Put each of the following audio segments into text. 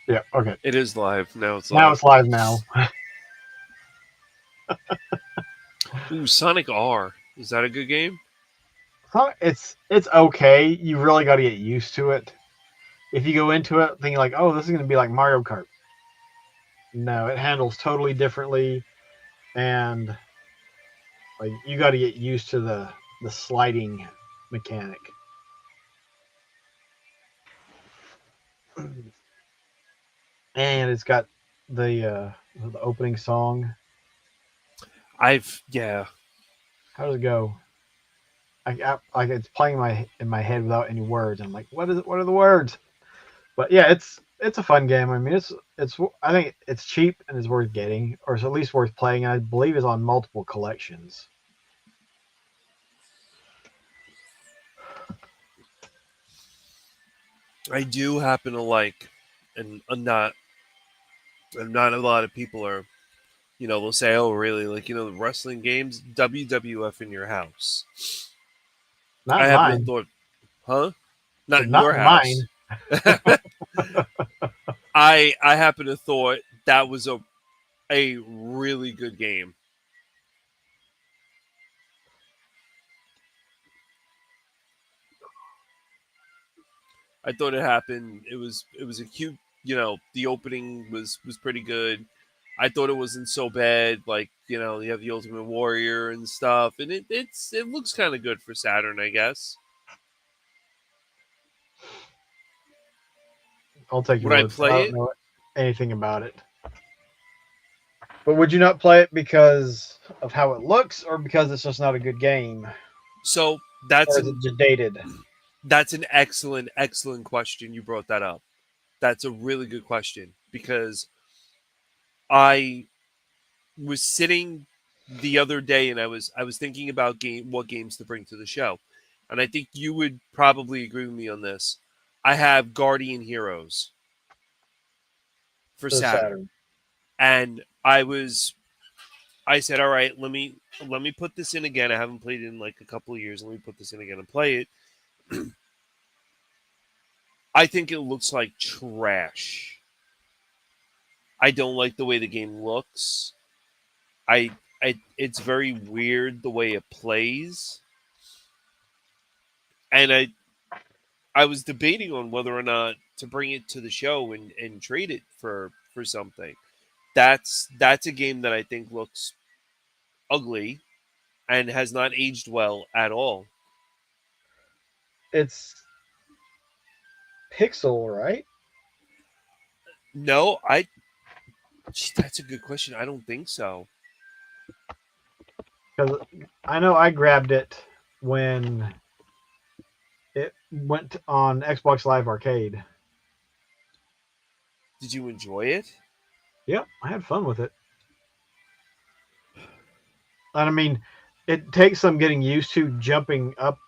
Yeah. Okay. It is live. Now it's Now live. it's live now. Ooh, Sonic R. Is that a good game? So it's okay. You really got to get used to it. If you go into it thinking like, oh, this is going to be like Mario Kart, no, it handles totally differently, and like you got to get used to the sliding mechanic. And it's got the opening song. Yeah. How does it go? Like it's playing in my head without any words. I'm like, what is it? What are the words? But yeah, it's a fun game. I mean, it's I think it's cheap and it's worth getting, or it's at least worth playing. I believe it's on multiple collections. I do happen to like, and not a lot of people are, they'll say, oh, really? Like, the wrestling games, WWF in your house. Not I in happen to mine, thought, huh? Not but in not your in mine. house. I happen to thought that was a really good game. I thought it happened. It was a cute. The opening was pretty good. I thought it wasn't so bad. Like you have the Ultimate Warrior and stuff, and it looks kind of good for Saturn, I guess. I'll take your Would I word for it. I play don't it? know anything about it. But would you not play it because of how it looks, or because it's just not a good game, So that's or is it an just dated? that's an excellent question. You brought that up. That's a really good question because I was sitting the other day and I was thinking about what games to bring to the show. And I think you would probably agree with me on this. I have Guardian Heroes for For the Saturn. Saturn. And I said, all right, let me put this in again. I haven't played it in like a couple of years. Let me put this in again and play it. I think it looks like trash. I don't like the way the game looks. It's very weird the way it plays. And I was debating on whether or not to bring it to the show and trade it for something. That's a game that I think looks ugly and has not aged well at all. It's pixel, right? No, that's a good question. I don't think so. Because I know I grabbed it when it went on Xbox Live Arcade. Did you enjoy it? Yep, I had fun with it. And I mean, it takes some getting used to jumping up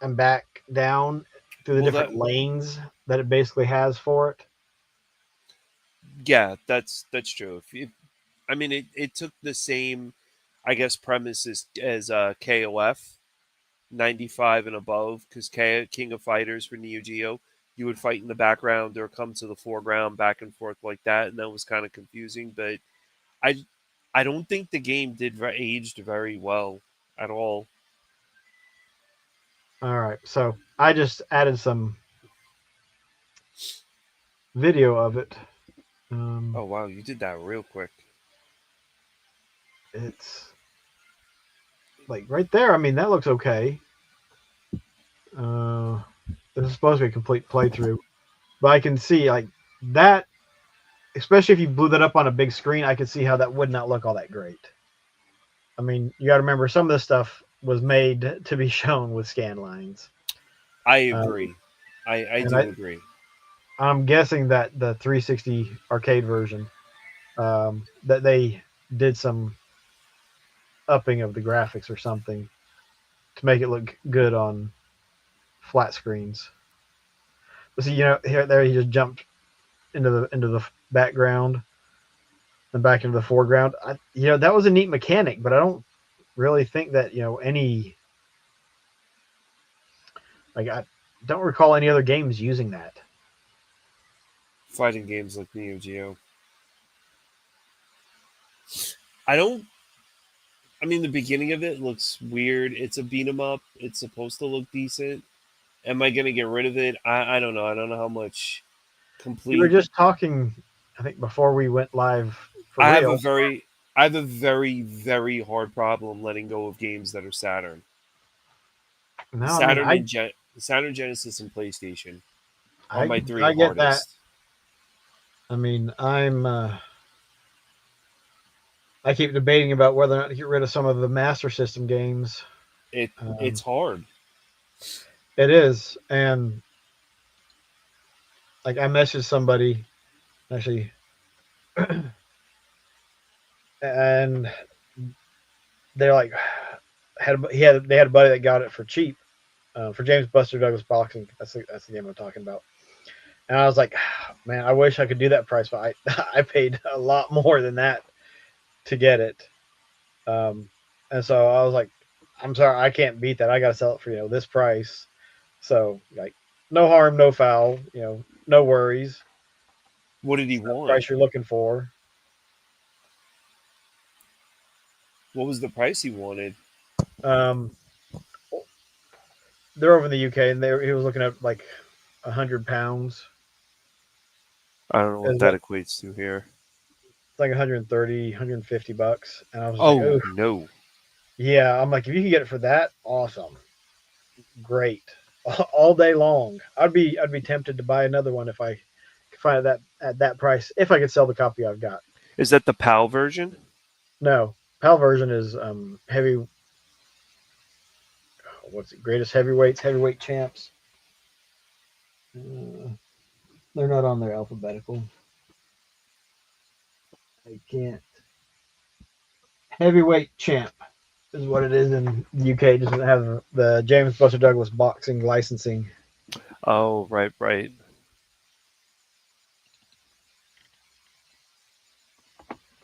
and back down through the Well, that different lanes that it basically has for it. yeah, that's true. I mean, it took the same, I guess, premise as KOF 95 and above, because King of Fighters for Neo Geo, you would fight in the background or come to the foreground, back and forth like that, and that was kind of confusing. But I I don't think the game aged very well at all. All right, so I just added some video of it. Um, Oh wow, you did that real quick. it's like right there. I mean, that looks okay. Uh, this is supposed to be a complete playthrough, but I can see like that, especially if you blew that up on a big screen. I could see how that would not look all that great. I mean, you got to remember some of this stuff was made to be shown with scan lines. I Um, agree. I and do agree. I'm guessing that the 360 arcade version, that they did some upping of the graphics or something to make it look good on flat screens. But see, here there he just jumped into the background and back into the foreground. That was a neat mechanic, but I don't really think that any like I don't recall any other games using that. Fighting games like Neo Geo. I don't. I mean, the beginning of it looks weird. It's a beat 'em up. It's supposed to look decent. Am I gonna get rid of it? I don't know. I don't know how much You were complete. just talking, I think, before we went live for I have a real. very, I have a very, very hard problem letting go of games that are Saturn, No, I mean, Saturn, Genesis, and PlayStation are I, my three I get that. hardest. I mean, I keep debating about whether or not to get rid of some of the Master System games. It Um, it's hard. it is, and like I messaged somebody actually, and they're like, they had a buddy that got it for cheap for James Buster Douglas Boxing. That's the game I'm talking about. And I was like, man, I wish I could do that price, but I I paid a lot more than that to get it. Um, and so I was like, I'm sorry, I can't beat that. I got to sell it for this price. So like, no harm, no foul. No worries. What did he It's the want? price you're looking for. What was the price he wanted? Um, they're over in the UK, and he was looking at like £100. I don't know what It's that like equates to here. it's like 130, $150, and I was just like, Oh oh no, yeah. I'm like, if you can get it for that, awesome, great, all day long. I'd be tempted to buy another one if I could find it that at that price if I could sell the copy I've got. is that the PAL version? No, PAL version is heavy. What's it? Greatest heavyweights, heavyweight champs. Uh, they're not on their alphabetical. I can't. Heavyweight champ is what it is in the UK. It doesn't have the James Buster Douglas boxing licensing. Oh right, right.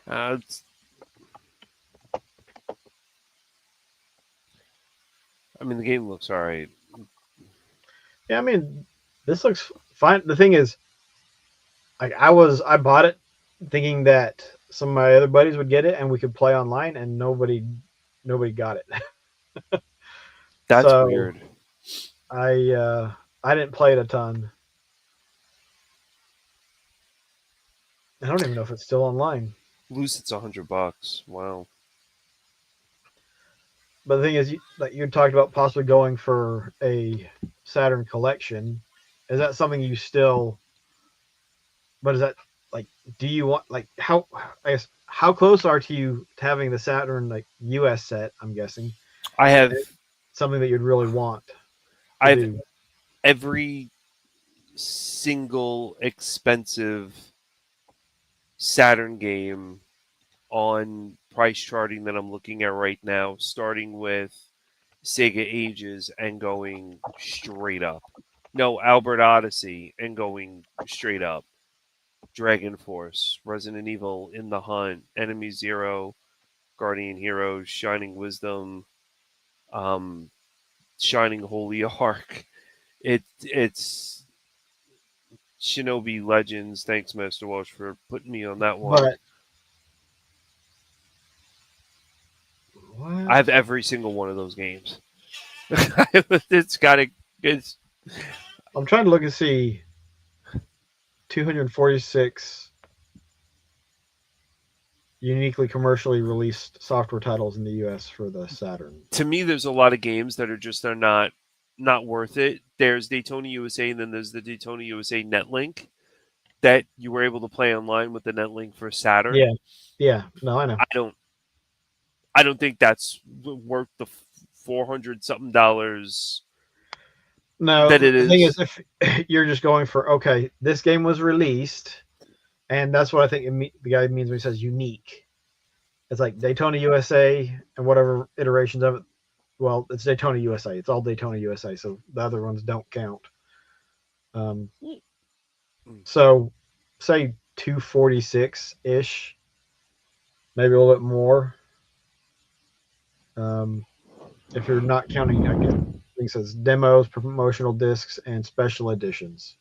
It's, I mean, the game looks alright. Yeah, I mean, this looks fine. The thing is, like, I bought it thinking that some of my other buddies would get it and we could play online, and nobody got it. That's So weird. I didn't play it a ton. I don't even know if it's still online. Loose, it's $100. Wow. But the thing is, like you talked about possibly going for a Saturn collection. Is that something you still? But is that like? Do you want like how? I guess how close are to you to having the Saturn like US set? I'm guessing I have it's something that you'd really want to I have do. every single expensive Saturn game on price charting that I'm looking at right now, starting with Sega Ages and going straight up. No, Albert Odyssey and going straight up. Dragon Force, Resident Evil, In the Hunt, Enemy Zero, Guardian Heroes, Shining Wisdom, um, Shining Holy Ark. It's Shinobi Legends. Thanks, Master Walsh, for putting me on that one. But I what? have every single one of those games. It's got to. It's I'm trying to look and see 246 uniquely commercially released software titles in the US for the Saturn. to me. There's a lot of games that are just they're not worth it. There's Daytona USA, and then there's the Daytona USA Netlink that you were able to play online with the Netlink for Saturn. Yeah, yeah. No, I know. I don't I don't think that's worth the 400 something dollars that No, it the thing is. is, if you're just going for okay, this game was released, and that's what I think the guy means when he says unique. It's like Daytona USA and whatever iterations of it. Well, it's Daytona USA. It's all Daytona USA, so the other ones don't count. Um, so say 246 ish, maybe a little bit more. Um, if you're not counting, I guess I think it says demos, promotional discs, and special editions.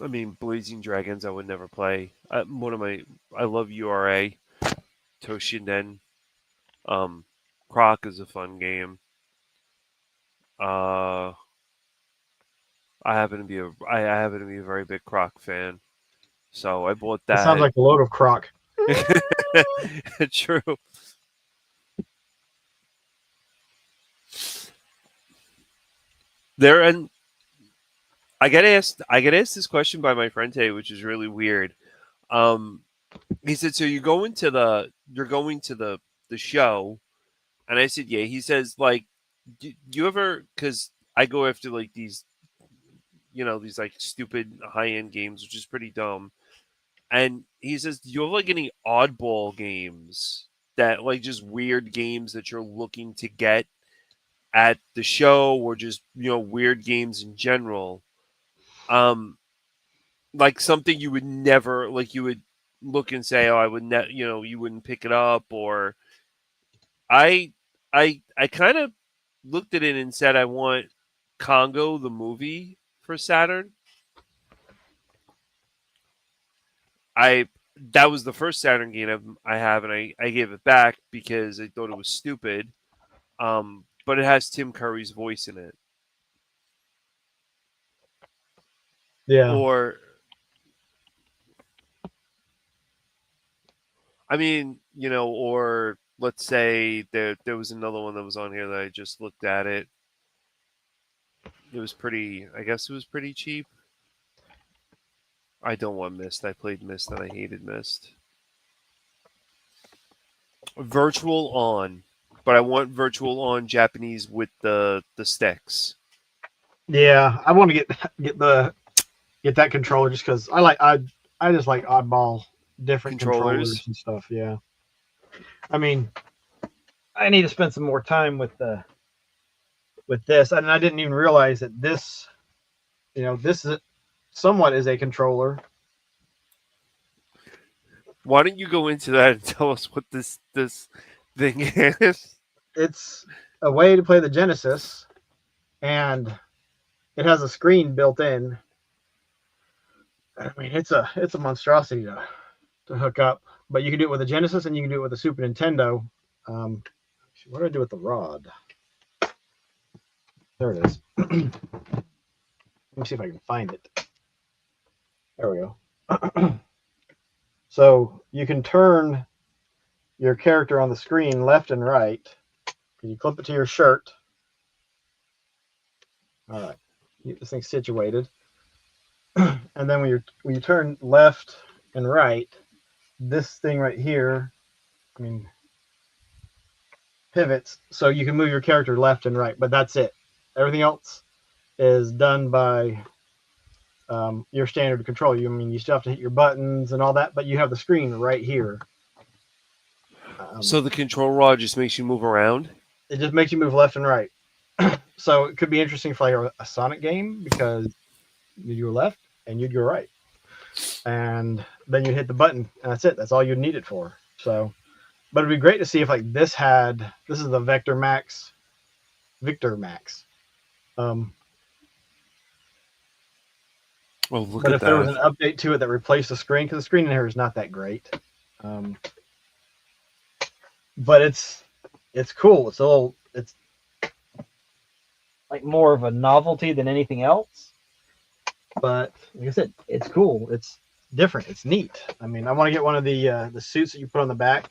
I mean, Blazing Dragons, I would never play. I love URA, Toshinden. Um, Croc is a fun game. Uh, I happen to be a very big Croc fan, so I bought It sounds that. like a load of crock. True. There and I get asked this question by my friend today, which is really weird. Um, he said, "So you're going to the show?" And I said, "Yeah." He says, "Like, do you ever?" Because I go after like these like stupid high end games, which is pretty dumb. And he says, "Do you have like any oddball games that like just weird games that you're looking to get at the show, or just weird games in general?" Um, like something you would never like you would look and say, "Oh, I would you wouldn't pick it up," or I I kind of looked at it and said I want Congo the movie for Saturn. I That was the first Saturn game I have, and I gave it back because I thought it was stupid. But it has Tim Curry's voice in it, Yeah. or I mean, or let's say there was another one that was on here that I just looked at it. It was pretty. I guess it was pretty cheap. I don't want Mist. I played Mist and I hated Mist. Virtual On, but I want Virtual On Japanese with the sticks Yeah, I want to get that controller just because I just like oddball different controllers controllers. and stuff. Yeah, I mean I need to spend some more time with this, and I didn't even realize that this is somewhat is a controller. Why don't you go into that and tell us what this thing is? It's a way to play the Genesis, and it has a screen built in. I mean, it's a monstrosity to hook up, but you can do it with a Genesis and you can do it with a Super Nintendo. Um, what do I do with the rod? There it is. Let me see if I can find it. There we go. So you can turn your character on the screen left and right. You clip it to your shirt. All right, get this thing situated, and then when you turn left and right, this thing right here, I mean, pivots, so you can move your character left and right. But that's it. Everything else is done by your standard control. I mean, you still have to hit your buttons and all that, but you have the screen right here. So Um, the control rod just makes you move around. it just makes you move left and right. So it could be interesting for like a Sonic game because you go left and you'd go right, and then you hit the button, and that's it. That's all you need it for. So, but it'd be great to see if like this is the Victor Max. Um, Oh, look but at if there was that! an update to it that replaced the screen, because the screen in here is not that great. Um, but it's cool. It's like more of a novelty than anything else. But like I said, it's cool. It's different. It's neat. I mean, I want to get one of the suits that you put on the back.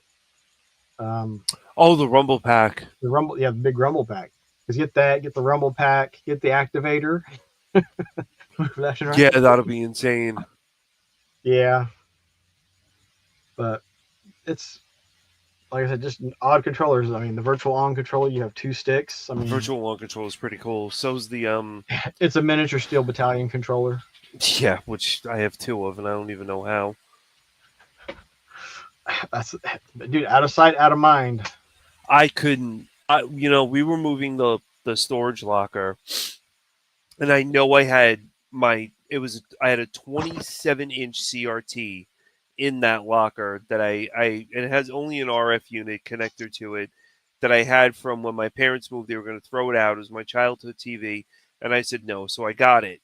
Um, Oh, the Rumble Pack. the rumble, yeah, the big rumble pack. Because get that, get the rumble pack, get the activator, left and right. Yeah, that'll be insane. Yeah, but it's like I said, just odd controllers. I mean, the virtual on controller, you have two sticks. I The mean, virtual on control is pretty cool. So's the it's a miniature steel battalion controller. yeah, which I have two of, and I don't even know how. That's dude, out of sight, out of mind. I couldn't. We were moving the storage locker, and I know I had I had a 27-inch CRT in that locker that and it has only an RF unit connector to it that I had from when my parents moved. They were going to throw it out. It was my childhood TV, and I said no, so I got it.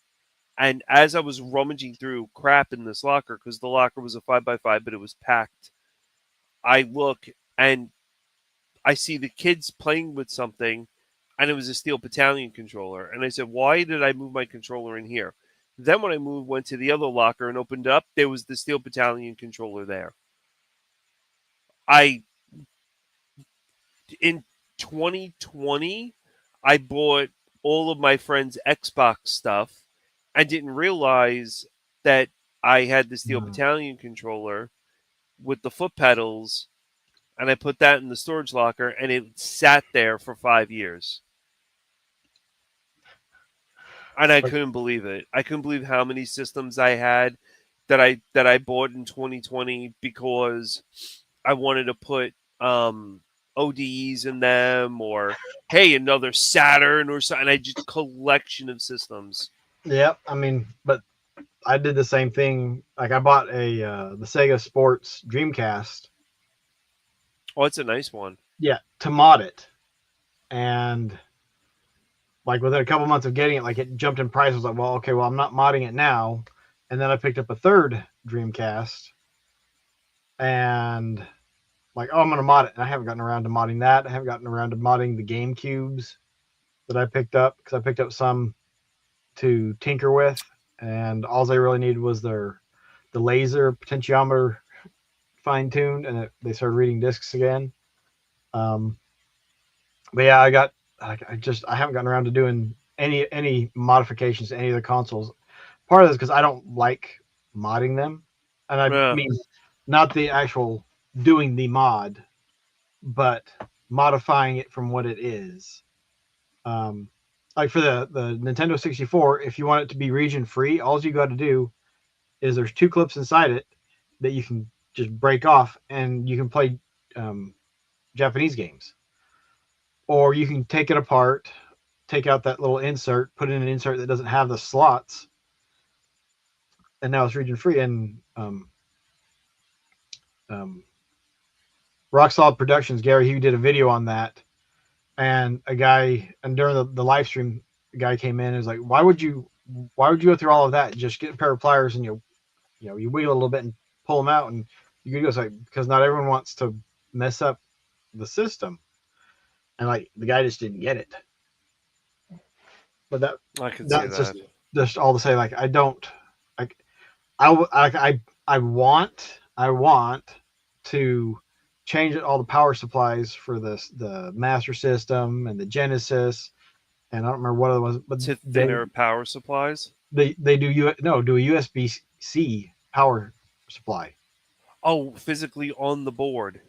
And as I was rummaging through crap in this locker, because the locker was a 5x5, but it was packed, I look and I see the kids playing with something, and it was a Steel Battalion controller. And I said, "Why did I move my controller in here?" Then when I went to the other locker and opened it up, there was the Steel Battalion controller there. I in 2020, I bought all of my friends' Xbox stuff. I didn't realize that I had the Steel Mm. Battalion controller with the foot pedals, and I put that in the storage locker, and it sat there for 5 years. And I Like, couldn't believe it. I couldn't believe how many systems I had that I bought in 2020 because I wanted to put ODEs in them, or hey, another Saturn or something. I just collection of systems. yeah, I mean, but I did the same thing. Like I bought a the Sega Sports Dreamcast. Oh, it's a nice one. Yeah, to mod it, and like within a couple months of getting it, like it jumped in price. I was like, well, okay, well, I'm not modding it now. And then I picked up a third Dreamcast, and like, oh, I'm gonna mod it. And I haven't gotten around to modding that. I haven't gotten around to modding the Game Cubes that I picked up because I picked up some to tinker with, and all they really needed was the laser potentiometer fine tuned, and they started reading discs again. Um, but yeah, I haven't gotten around to doing any modifications to any of the consoles. Part of this because I don't like modding them, and I Yeah, mean not the actual doing the mod, but modifying it from what it is. Um, like for the Nintendo 64, if you want it to be region free, all you got to do is there's two clips inside it that you can just break off, and you can play um, Japanese games, or you can take it apart, take out that little insert, put in an insert that doesn't have the slots, and now it's region free. And um, Rock Solid Productions, Gary, he did a video on that, and a guy, and during the live stream, a guy came in and was like, why would you go through all of that? Just get a pair of pliers and you wiggle a little bit and pull them out, and you go like, because not everyone wants to mess up the system, and like the guy just didn't get it. But I could see that's that. just all to say, like, I don't like I want to change all the power supplies for the Master System and the Genesis, and I don't remember what other ones, but To they thinner power supplies. they do do a USB C power supply. Oh, physically on the board.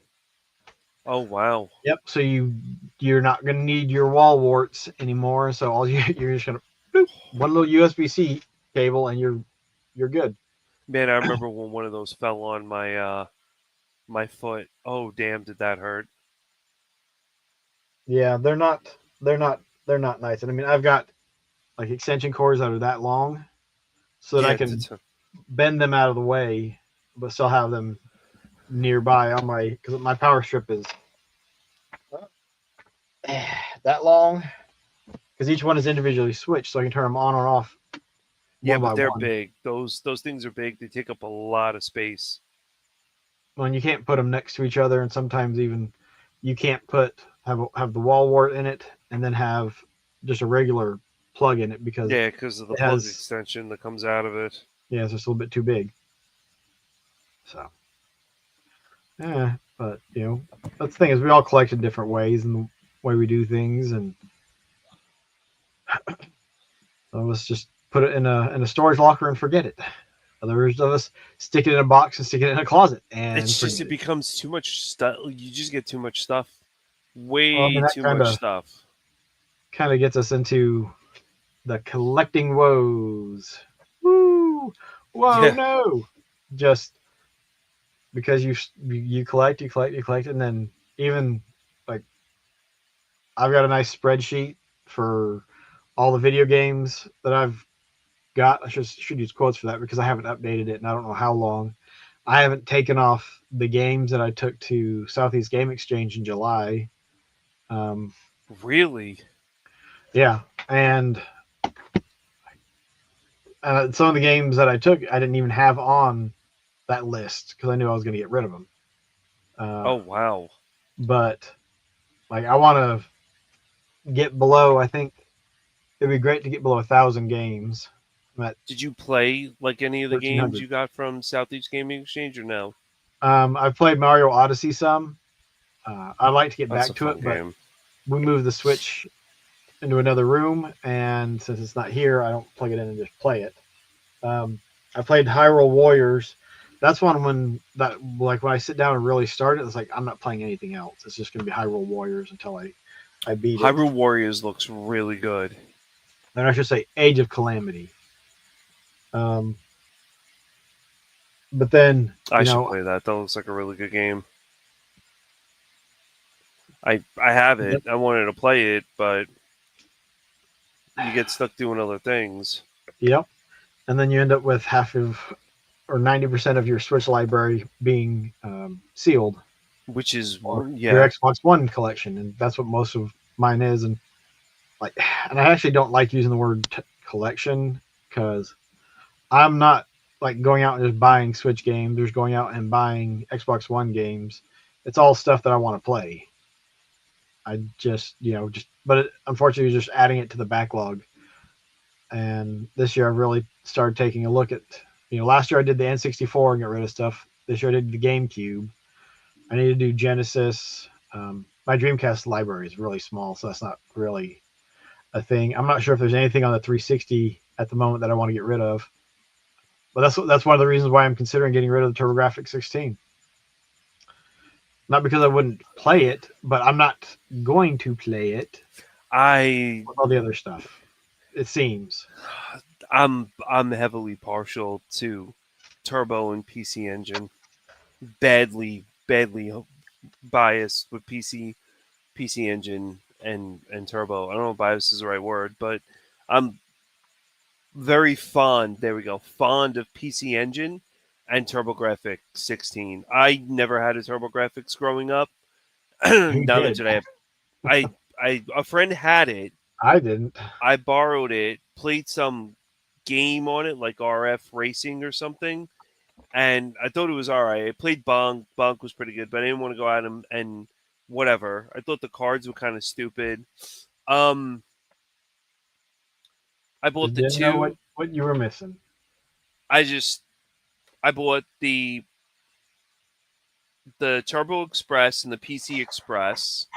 Oh wow. Yep. So you're not going to need your wall warts anymore. So all you're just going to boop one little USB C cable, and you're good. Man, I remember when one of those fell on my foot. Oh damn, did that hurt? Yeah, they're not nice. And I mean, I've got like extension cords that are that long, so that I Yeah, can bend them out of the way, but still have them nearby on my because my power strip is that long because each one is individually switched, so I can turn them on or off yeah, one by but they're one. big. Those things are big. They take up a lot of space. When you can't put them next to each other, and sometimes even you can't have the wall wart in it and then have just a regular plug in it because Yeah, because of the it plug has extension that comes out of it. yeah, it's just a little bit too big. So yeah, but that's the thing is we all collect in different ways and the way we do things, and some of us just put it in a storage locker and forget it. Others of us stick it in a box and stick it in a closet and It's just forget it it. becomes too much stuff. You just get too much stuff. Well, I Way mean that too kind much of stuff. kind of gets us into the collecting woes. Woo! Whoa, Yeah. no! Just because you collect, you collect, and then even like I've got a nice spreadsheet for all the video games that I've got. I should use quotes for that because I haven't updated it and I don't know how long. I haven't taken off the games that I took to Southeast Game Exchange in July. Um, Really? yeah, and Some of the games that I took, I didn't even have on that list because I knew I was going to get rid of them. Uh, Oh wow. but like, I want to get below. I think it'd be great to get below 1,000 games. I'm at Did you play like any of the games 1,300. you got from Southeast Gaming Exchange or no? I've played Mario Odyssey some. I'd like to get That's a back to fun it, but game. we moved the Switch into another room, and since it's not here, I don't plug it in and just play it. Um, I played Hyrule Warriors. That's one when that like when I sit down and really start it, it's like I'm not playing anything else. It's just going to be Hyrule Warriors until I beat it. Hyrule Warriors looks really good. And I should say Age of Calamity. Um, but then I should play that. That looks like a really good game. I have it. I wanted to play it, but you get stuck doing other things, yep. And then you end up with half of or 90% of your Switch library being sealed, which is or your yeah. Xbox One collection, and that's what most of mine is. And like, and I actually don't like using the word collection because I'm not like going out and just buying Switch games. There's going out and buying Xbox One games. It's all stuff that I want to play. I just, but unfortunately, just adding it to the backlog. And this year, I've really started taking a look at, last year I did the N64 and got rid of stuff. This year I did the GameCube. I need to do Genesis. My Dreamcast library is really small, so that's not really a thing. I'm not sure if there's anything on the 360 at the moment that I want to get rid of. But that's one of the reasons why I'm considering getting rid of the TurboGrafx 16. Not because I wouldn't play it, but I'm not going to play it I with all the other stuff. It seems. I'm heavily partial to Turbo and PC Engine. Badly biased with PC Engine and Turbo. I don't know if bias is the right word, but I'm very fond. There we go. Fond of PC Engine and TurboGrafx 16. I never had a TurboGrafx growing up. Who Now that did? today, I a friend had it. I didn't. I borrowed it, played some game on it, like RF Racing or something, and I thought it was all right. I played Bonk. Bonk was pretty good, but I didn't want to go out and whatever. I thought the cards were kind of stupid. Um, I bought Just the didn't know two. what you were missing. I just I bought the Turbo Express and the PC Express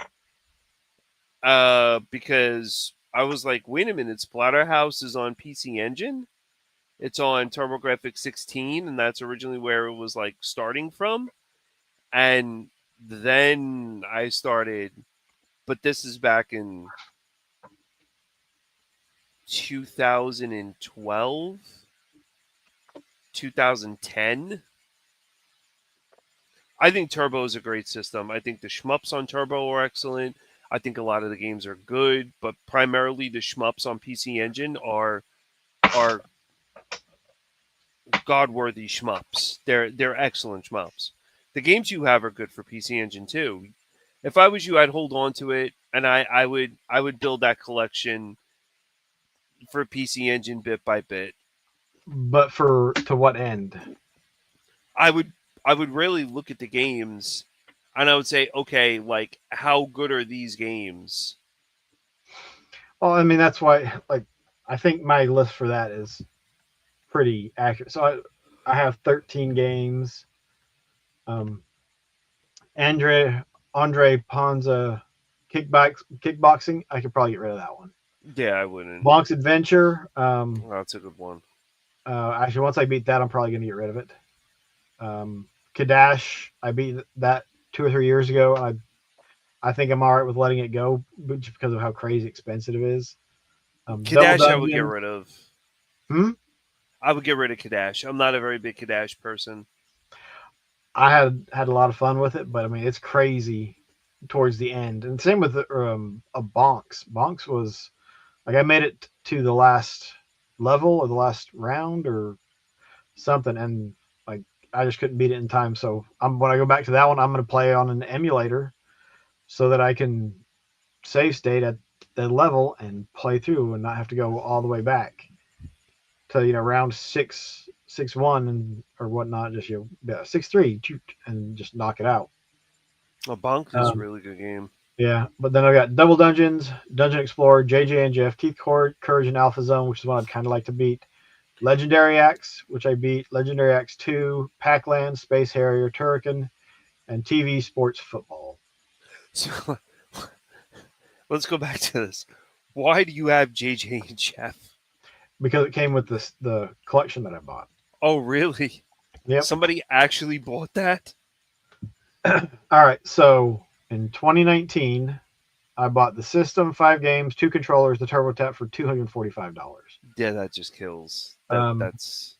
because I was like, wait a minute, Splatterhouse is on PC Engine. It's on TurboGrafx 16, and that's originally where it was like starting from. And then I started, but this is back in 2012, 2010. I think Turbo is a great system. I think the shmups on Turbo are excellent. I think a lot of the games are good, but primarily the shmups on PC Engine are godworthy shmups. They're excellent shmups. The games you have are good for PC Engine too. If I was you, I'd hold on to it, and I would build that collection for PC Engine bit by bit. But to what end? I would I would really look at the games, and I would say, okay, like how good are these games? Well, I mean that's why like I think my list for that is pretty accurate. So I have 13 games. Um, Andre Ponza kickboxing. I could probably get rid of that one. Yeah, I wouldn't. Bonk's Adventure. Oh, that's a good one. Actually, once I beat that, I'm probably going to get rid of it. Kadash. I beat that 2 or 3 years ago. I think I'm all right with letting it go, just because of how crazy expensive it is. Double Kadash, I would get Dungeon. rid of. Hmm? I would get rid of Kadash. I'm not a very big Kadash person. I had a lot of fun with it, but I mean it's crazy towards the end. And same with a Bonks. Bonks was like I made it to the last level or the last round or something, and like I just couldn't beat it in time. So when I go back to that one, I'm going to play on an emulator so that I can save state at the level and play through and not have to go all the way back to round 6-1 and or whatnot, just 6-3 and just knock it out. A Bonk is a Um, really good game. yeah, but then I got Double Dungeons, Dungeon Explorer, JJ and Jeff, Keith Courage, and Alpha Zone, which is one I'd kind of like to beat. Legendary Axe, which I beat. Legendary Axe 2, Pac-Land, Space Harrier, Turrican, and TV Sports Football. So let's go back to this. Why do you have JJ and Jeff? Because it came with the collection that I bought. Oh, really? Yep. Somebody actually bought that? All right. So in 2019, I bought the system, 5 games, 2 controllers, the Turbo Tap for $245. Yeah, that just kills. Um, That's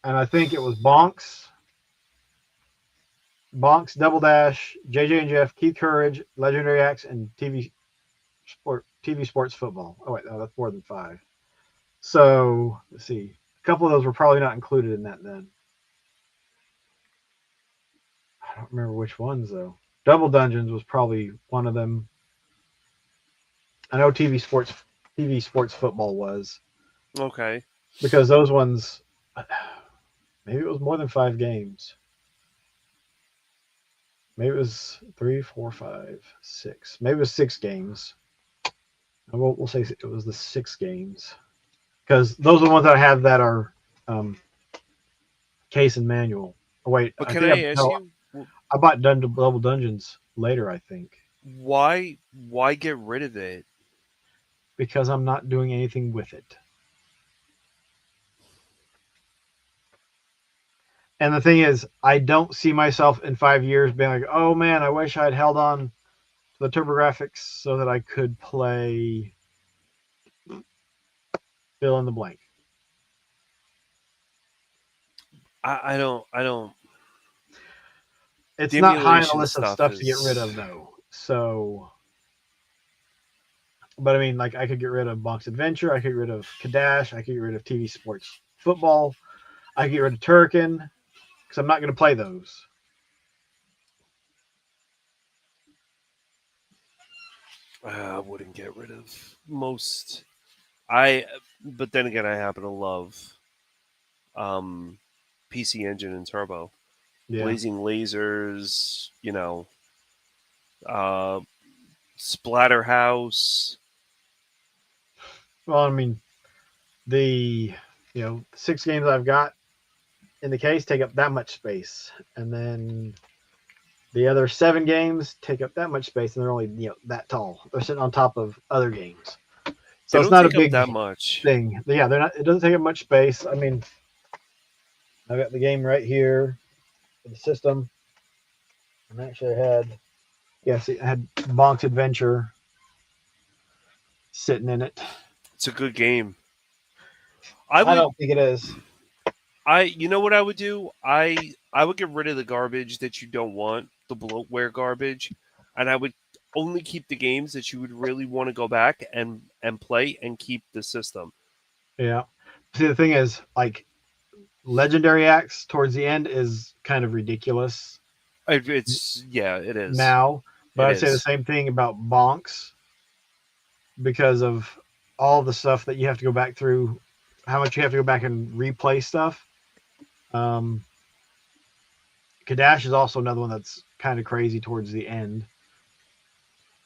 and I think it was Bonks, Double Dash, JJ and Jeff, Keith Courage, Legendary Axe, and TV Sports Football. Oh wait, no, that's more than 5. So let's see. A couple of those were probably not included in that then. I don't remember which ones though. Double Dungeons was probably one of them. I know TV Sports Football was okay. because those ones maybe it was more than 5 games. Maybe it was 3, 4, 5, 6. Maybe it was 6 games. We'll say it was the 6 games because those are the ones that I have that are um, case and manual. Oh, wait, But I can think I ask you I bought Double Dungeons later. I think why get rid of it? because I'm not doing anything with it. And the thing is, I don't see myself in 5 years being like, oh man, I wish I'd held on to the TurboGrafx so that I could play fill in the blank. I don't It's the not high on the emulation list of stuff stuff to get rid is of though. So, but I mean, like I could get rid of Bonk's Adventure, I could get rid of Kadash, I could get rid of TV Sports Football, I could get rid of Turrican because I'm not going to play those. I wouldn't get rid of most. I but then again I happen to love um PC Engine and Turbo. Yeah. Blazing Lasers, uh Splatterhouse. Well, I mean, the 6 games I've got in the case take up that much space, and then the other 7 games take up that much space, and they're only that tall. They're sitting on top of other games, They so it's don't not a take up big that much. thing. But yeah, they're not. It doesn't take up much space. I mean, I've got the game right here for the system, and actually I had I had Bonk's Adventure sitting in it. It's a good game. I I would don't think it is. you know what I would do? I would get rid of the garbage that you don't want, the bloatware garbage, and I would only keep the games that you would really want to go back and play and keep the system. Yeah. See, the thing is, like, Legendary Axe towards the end is kind of ridiculous It's yeah, it is. now, but It I'd say the is. same thing about Bonks because of all the stuff that you have to go back through, how much you have to go back and replay stuff. Um, Kadash is also another one that's kind of crazy towards the end.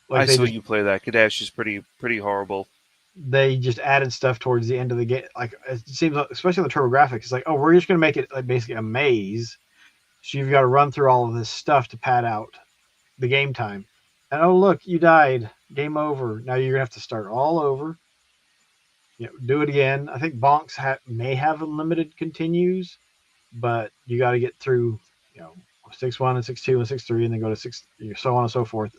Like I saw you play that. Kadash is pretty horrible. they just added stuff towards the end of the game. Like it seems, like, especially on the TurboGrafx, it's like, oh, we're just gonna make it like basically a maze. So you've got to run through all of this stuff to pad out the game time. And oh look, you died. Game over. Now you're gonna have to start all over. Do it again. I think Bonks may have unlimited continues, but you got to get through, 6-1 and 6-2 and 6-3, and then go to 6, so on and so forth.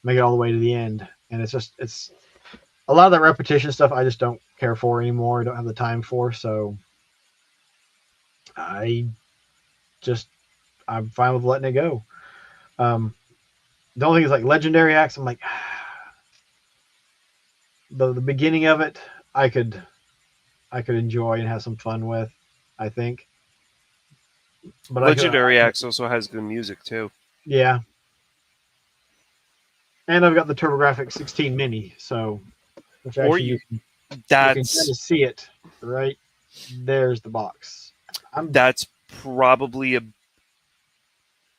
Make it all the way to the end, and it's a lot of that repetition stuff. I just don't care for anymore. I don't have the time for. So I just I'm fine with letting it go. Um, the only thing is like Legendary Acts. I'm like the beginning of it. I could enjoy and have some fun with. I think, but I could, Legendary Axe also has good music too. yeah. And I've got the TurboGrafx 16 Mini, so which Or actually you you can kind that's of see it, right? there's the box. I'm That's probably a.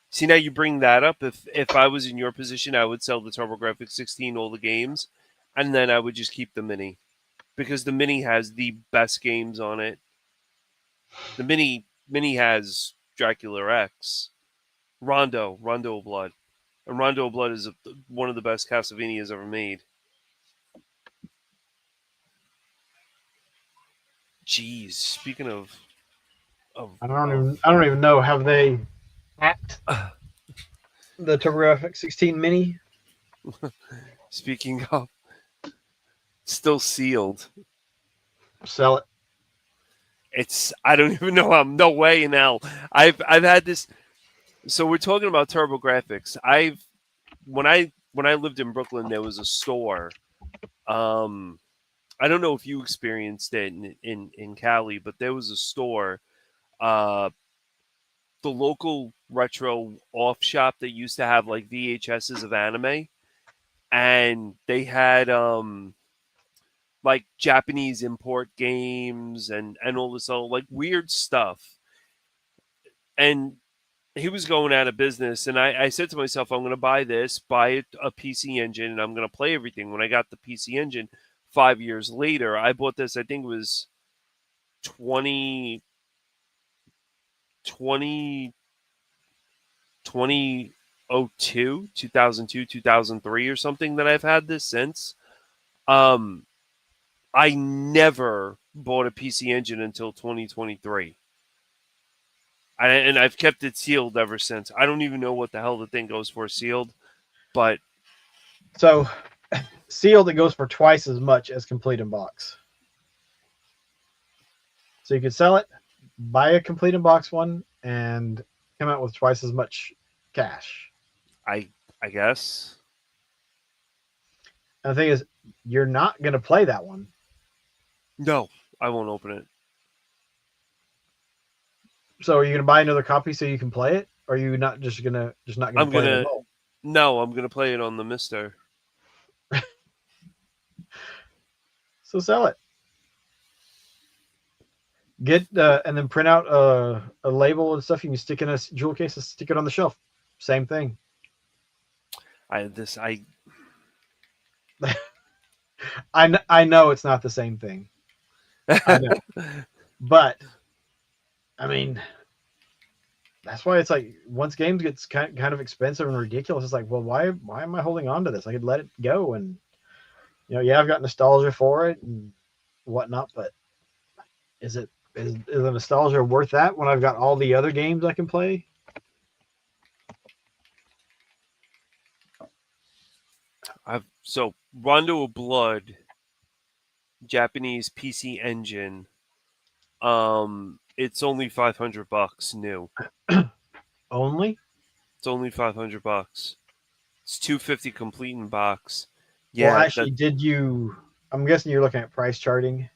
See, now you bring that up. If I was in your position, I would sell the TurboGrafx 16, all the games, and then I would just keep the mini because the mini has the best games on it. The mini has Dracula X, Rondo Blood, and Rondo Blood is one of the best Castlevanias ever made. Jeez, speaking of of I don't even know, have they hacked the TurboGrafx 16 mini? speaking of still sealed. Sell it. It's I don't even know how. No way in hell. I've had this. So we're talking about TurboGrafx. When I lived in Brooklyn, there was a store. Um, I don't know if you experienced it in Cali, but there was a store. Uh, the local retro off shop that used to have like VHSs of anime, and they had like Japanese import games and all this other like weird stuff. And he was going out of business, and I said to myself, I'm going to buy this, buy a PC Engine, and I'm going to play everything. When I got the PC Engine 5 years later, I bought this. I think it was 20 20 2002, 2002, 2003, or something that I've had this since. Um, I never bought a PC Engine until 2023. And I've kept it sealed ever since. I don't even know what the hell the thing goes for sealed, but So sealed, it goes for twice as much as complete in box. So you could sell it, buy a complete in box one, and come out with twice as much cash. I I guess And the thing is, you're not going to play that one. no, I won't open it. So are you going to buy another copy so you can play it? Or are you not just not going to I'm play it at gonna all? no, I'm gonna play it on the Mister. So sell it. Get and then print out a label and stuff. You can stick in a jewel case and stick it on the shelf. Same thing. I I know it's not the same thing. I know, but I mean that's why it's like once games gets kind of expensive and ridiculous, it's like, well, why am I holding on to this? I could let it go, and yeah, I've got nostalgia for it and whatnot, but is the nostalgia worth that when I've got all the other games I can play? I've so Rondo of Blood, Japanese PC Engine. It's only $500 new. Only? It's only $500. It's 250 complete in box. Well, Yeah, actually, did you? I'm guessing you're looking at price charting.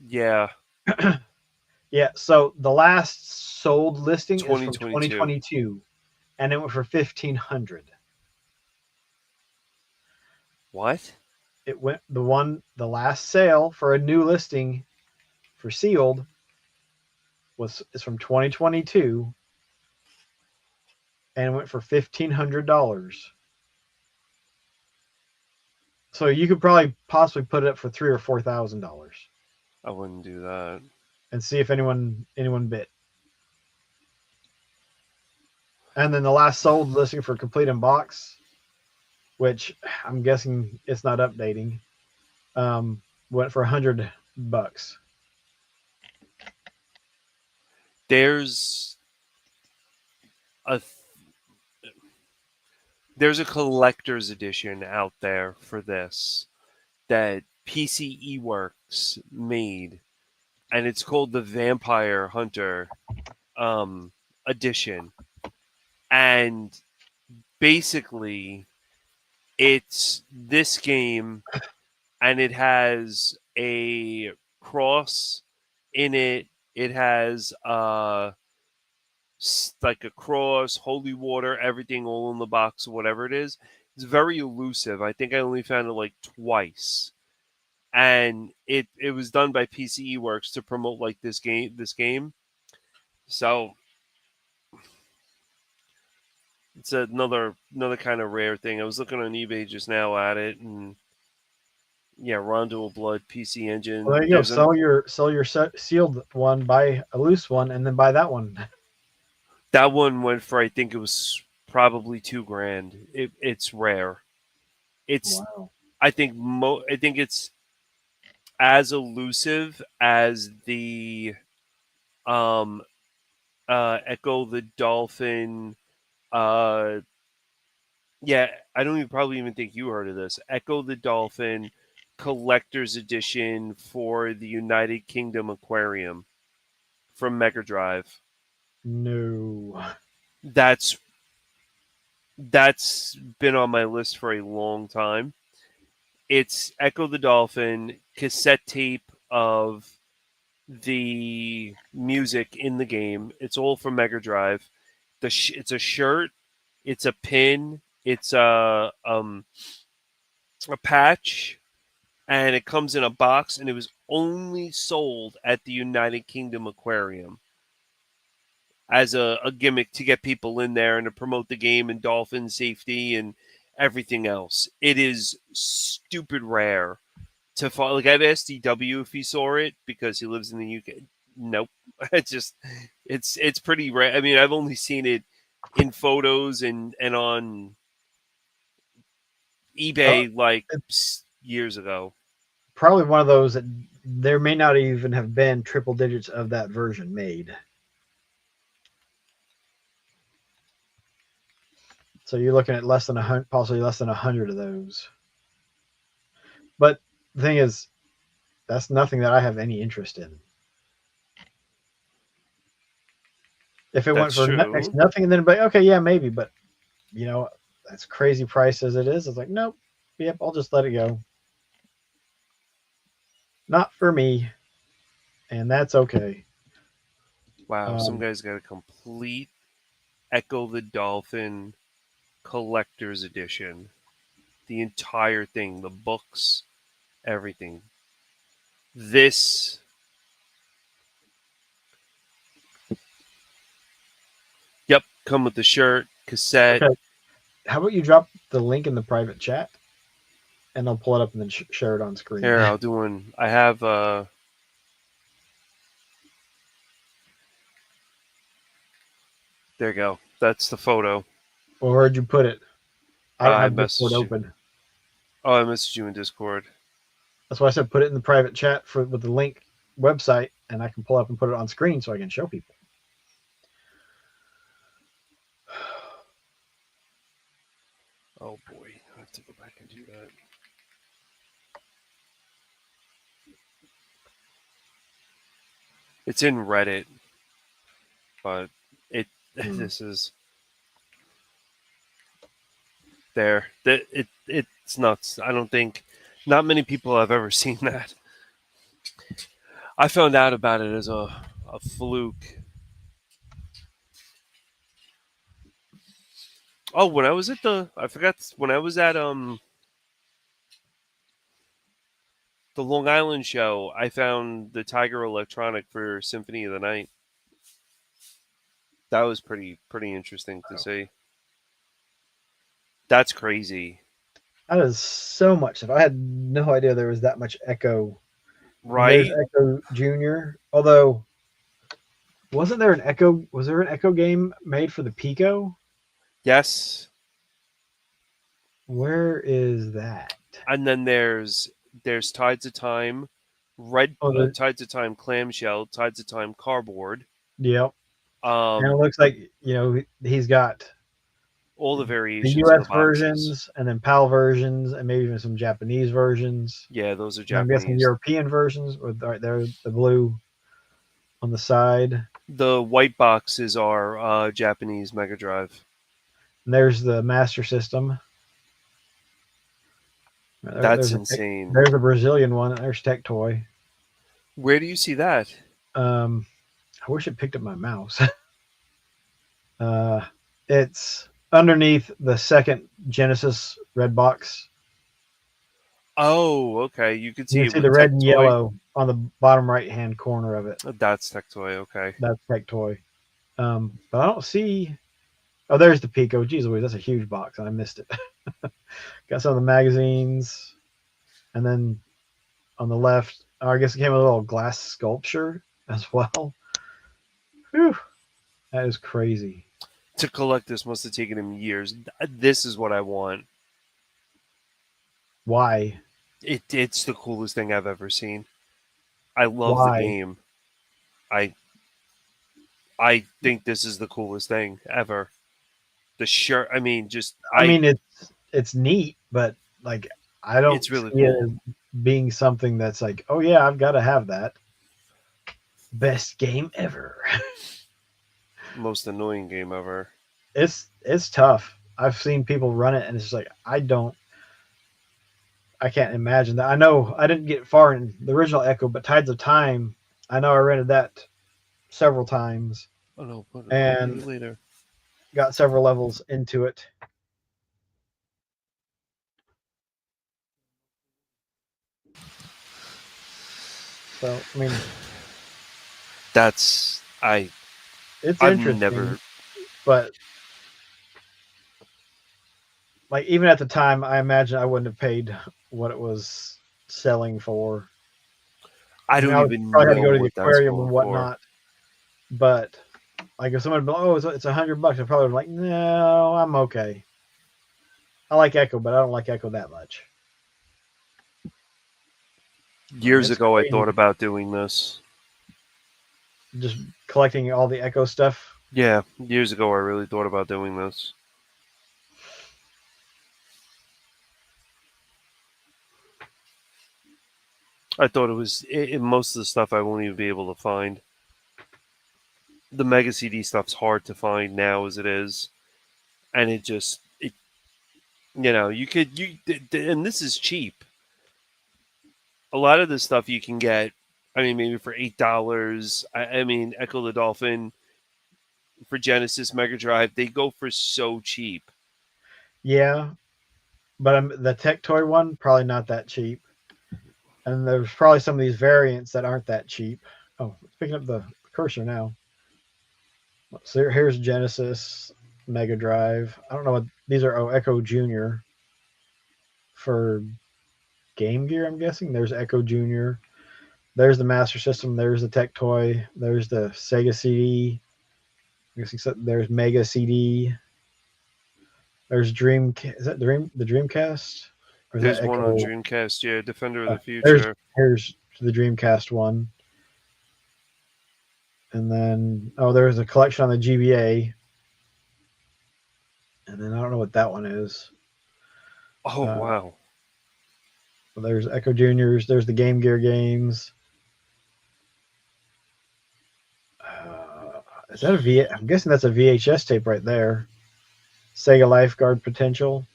yeah, Yeah. So the last sold listing is from 2022. 2022, and it went for 1,500. What? It went the last sale for a new listing for sealed is from 2022, and it went for $1,500. So you could probably possibly put it up for $3,000 or $4,000 I wouldn't do that. and see if anyone bid. And then the last sold listing for complete in box, which I'm guessing it's not updating, went for $100. There's a there's a collector's edition out there for this that PCE Works made, and it's called the Vampire Hunter um, edition. And basically, it's this game, and it has a cross in it. It has like a cross, holy water, everything all in the box, or whatever it is. It's very elusive. I think I only found it like twice. and it was done by PCE Works to promote like this game. So it's another kind of rare thing. I was looking on eBay just now at it, and yeah, Rondo of Blood PC Well, Engine. there you go. There's an Sell your sealed one, buy a loose one, and then buy that one. That one went for, I think it was probably $2,000. It's rare. It's Wow. I think it's as elusive as the um Echo the Dolphin. Uh, yeah, I don't even probably even think you heard of this. Echo the Dolphin collector's edition for the United Kingdom Aquarium from Mega Drive. No. That's that's been on my list for a long time. It's Echo the Dolphin cassette tape of the music in the game. It's all from Mega Drive. It's a shirt, it's a pin, it's a patch, and it comes in a box. And it was only sold at the United Kingdom Aquarium as a gimmick to get people in there and to promote the game and dolphin safety and everything else. It is stupid rare to follow. Like I've asked DW if he saw it because he lives in the UK. Nope. It's just it's pretty rare. I mean, I've only seen it in photos and on Uh, eBay like it's years ago. probably one of those that there may not even have been triple digits of that version made. So you're looking at less than possibly less than 100 of those. But the thing is, that's nothing that I have any interest in. If it went That's for next true. nothing, then but okay, yeah, maybe. But you know, that's crazy price as it is. It's like nope, yep, I'll just let it go. Not for me, and that's okay. Wow, some Um, guy's got a complete Echo the Dolphin collector's edition. The entire thing, the books, everything. This, yep, come with the shirt, cassette. okay, how about you drop the link in the private chat, and I'll pull it up and then share it on screen. Here, I'll do one. I have there you go. That's the photo. Well, where'd you put it? I don't I have Discord messaged you. open. Oh, I messaged you in Discord. That's why I said put it in the private chat for with the link website, and I can pull up and put it on screen so I can show people. Oh boy, I have to go back and do that. It's in Reddit, but it Hmm. this is there. It's nuts. I don't think not many people have ever seen that. I found out about it as a fluke. Oh, when I was at the I forgot when I was at the Long Island show, I found the Tiger Electronic for Symphony of the Night. That was pretty interesting to see. That's crazy, That is so much stuff. I had no idea there was that much Echo. I mean, there's right? Echo Junior. Although, wasn't there an Echo? Was there an Echo game made for the Pico? Yes. Where is that? And then there's Tides of Time, red Oh, Tides of Time clamshell, Tides of Time cardboard. yep. And it Um, looks like he's got all the the variations of the U.S. boxes. versions, and then PAL versions, and maybe even some Japanese versions. Yeah, those are And I'm guessing Japanese. European versions with right there the blue on the side. The white boxes are Japanese Mega Drive. And there's the Master System. That's There's insane. there's a Brazilian one. There's Tech Toy. Where do you see that? Um, I wish it picked up my mouse. uh, it's underneath the second Genesis red box. Oh, okay. You could You see can it see the with red Tech and Toy. yellow on the bottom right hand corner of it. That's Tech Toy. Okay. That's Tech Toy. But I don't see. Oh, there's the Pico. Jeez Louise, that's a huge box. I missed it. Got some of the magazines, and then on the left, oh, I guess it came with a little glass sculpture as well. Whew, that is crazy. To collect this must have taken him years. This is what I want. Why? It's the coolest thing I've ever seen. I love the Why? game. I I think this is the coolest thing ever. The shirt. I mean, just I I. mean, it's neat, but like I don't It's really see it cool. as being something that's like, oh yeah, I've got to have that. Best game ever. Most annoying game ever. It's tough. I've seen people run it, and it's just like I can't imagine that. I know I didn't get far in the original Echo, but Tides of Time, I know I rented that several times Oh no, but I'll pay you and later. got several levels into it. So I mean, That's I. it's I've interesting, never. but like even at the time, I imagine I wouldn't have paid what it was selling for. I I mean, don't I would even probably had to know go to the what that's aquarium going and for. whatnot, but like if someone, oh, it's $100, I probably would be like, no, I'm okay. I like Echo, but I don't like Echo that much. I mean, Years it's ago, I thought crazy. about doing this. Just collecting all the Echo stuff. Yeah, years ago, I really thought about doing this. I thought it was most of the stuff I won't even be able to find. The Mega CD stuff's hard to find now as it is, and you could and this is cheap. A lot of this stuff you can get. I mean, maybe for $8. I mean, Echo the Dolphin for Genesis Mega Drive, they go for so cheap. Yeah, but the Tech Toy one probably not that cheap, and there's probably some of these variants that aren't that cheap. Oh, it's picking up the cursor now. So here's Genesis Mega Drive. I don't know what these are. Oh, Echo Junior for Game Gear. I'm guessing there's Echo Junior. There's the Master System. There's the Tech Toy. There's the Sega CD. I guess except there's Mega CD. There's Dream. Is that the Dreamcast? Or is that There's one on Echo? Dreamcast, yeah, Defender of Uh, the there's Future. here's the Dreamcast one, and then there's a collection on the GBA, and then I don't know what that one is. Oh Uh, wow, there's Echo Juniors. There's the Game Gear games. Is that a V? I'm guessing that's a VHS tape right there. Sega Lifeguard Potential,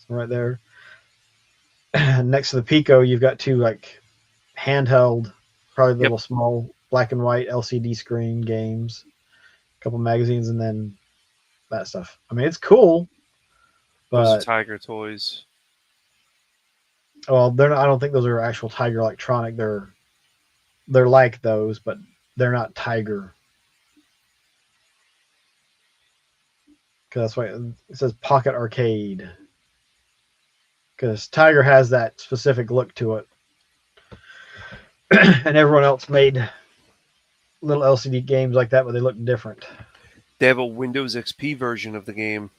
right there. Next to the Pico, you've got two like handheld, probably yep. little small black and white LCD screen games, a couple magazines, and then that stuff. I mean, it's cool, Those are but Tiger toys. well, they're not, I don't think those are actual Tiger Electronic. They're like those, but they're not Tiger. Because that's why it says Pocket Arcade. Because Tiger has that specific look to it, and everyone else made little LCD games like that, but they look different. They have a Windows XP version of the game.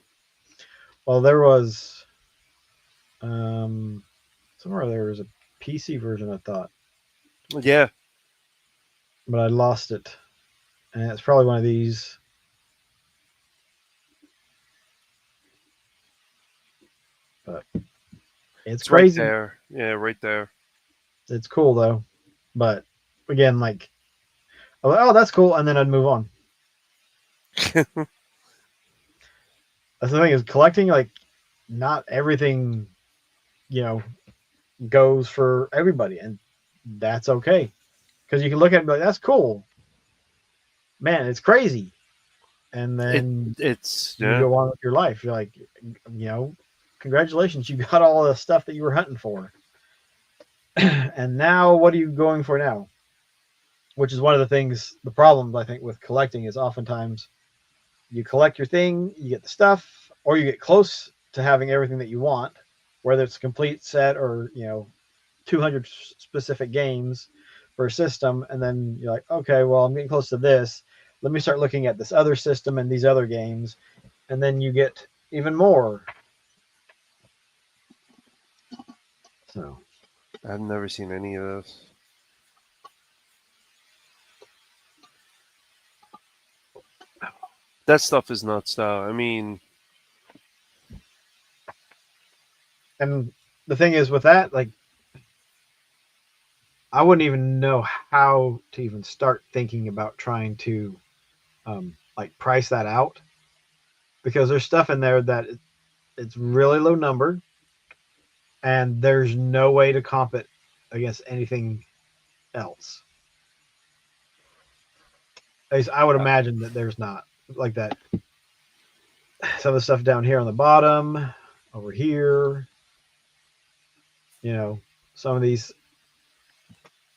Well, there was somewhere there was a PC version, I thought, Yeah, but I lost it, and it's probably one of these. But it's it's right crazy. there. Yeah, right there. It's cool though, but again, like, oh, that's cool, and then I'd move on. That's the thing is collecting. Like, not everything, you know, goes for everybody, and that's okay because you can look at it and be like, "That's cool, man. It's crazy," and it then it's you yeah. go on with your life. You're like, congratulations, you got all the stuff that you were hunting for. And now, what are you going for now? Which is one of the things, the problems I think with collecting is oftentimes you collect your thing, you get the stuff, or you get close to having everything that you want, whether it's a complete set or 200 specific games for a system, and then you're like, okay, well, I'm getting close to this. Let me start looking at this other system and these other games, and then you get even more. So, I've never seen any of this. That stuff is nuts, though. I mean, and the thing is with that, like, I wouldn't even know how to even start thinking about trying to like price that out because there's stuff in there that it's really low number and there's no way to comp it against anything else. At least I would uh, imagine that there's not like that. Some of the stuff down here on the bottom, over here, you know, some of these,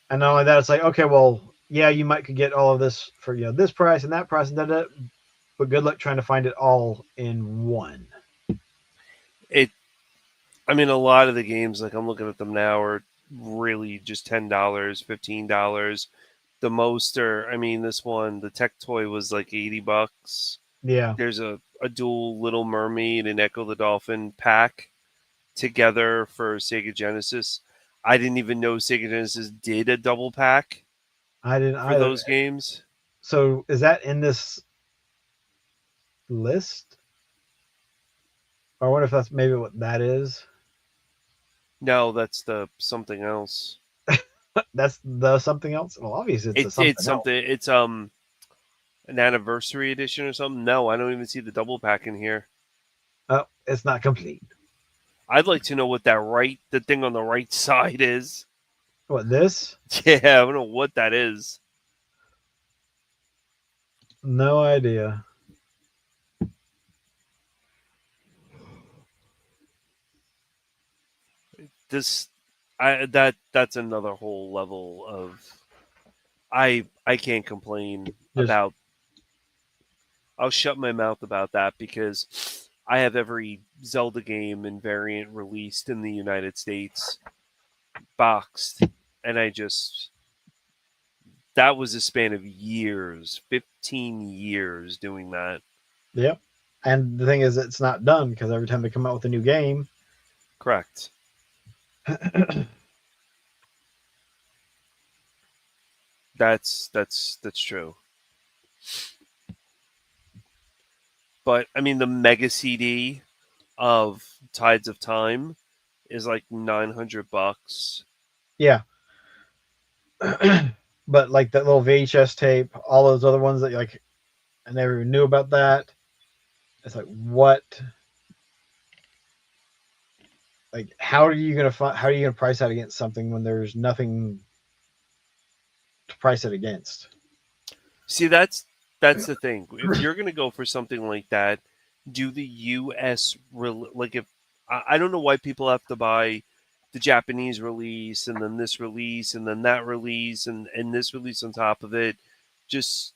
and not only that, it's like okay, well, yeah, you might could get all of this for this price and that price and that, but good luck trying to find it all in one. it. I mean, a lot of the games, like I'm looking at them now, are really just $10, $15. The most are, I mean, this one, the tech toy was like $80. Yeah, There's a dual Little Mermaid and Echo the Dolphin pack together for Sega Genesis. I didn't even know Sega Genesis did a double pack I didn't for either. those games. So is that in this list? Or I wonder if that's maybe what that is. No, that's the something else. That's the something else. Well, obviously it's a It's something else. something. It's an anniversary edition or something. No, I don't even see the double pack in here. Oh, it's not complete. I'd like to know what the thing on the right side is. What this? Yeah, I don't know what that is. No idea. This, that's another whole level of. I can't complain Just about. I'll shut my mouth about that because I have every Zelda game and variant released in the United States boxed, and I just that was a span of years, 15 years doing that. yep. And the thing is, it's not done because every time they come out with a new game, Correct. That's true. But I mean, the mega CD of Tides of Time is like $900. yeah. But like that little VHS tape, all those other ones that like I never even knew about that. It's like what? Like how are you gonna find? How are you gonna price that against something when there's nothing to price it against? See, that's the thing. If you're gonna go for something like that, do the U.S. like if I don't know why people have to buy the Japanese release and then this release and then that release and this release on top of it. Just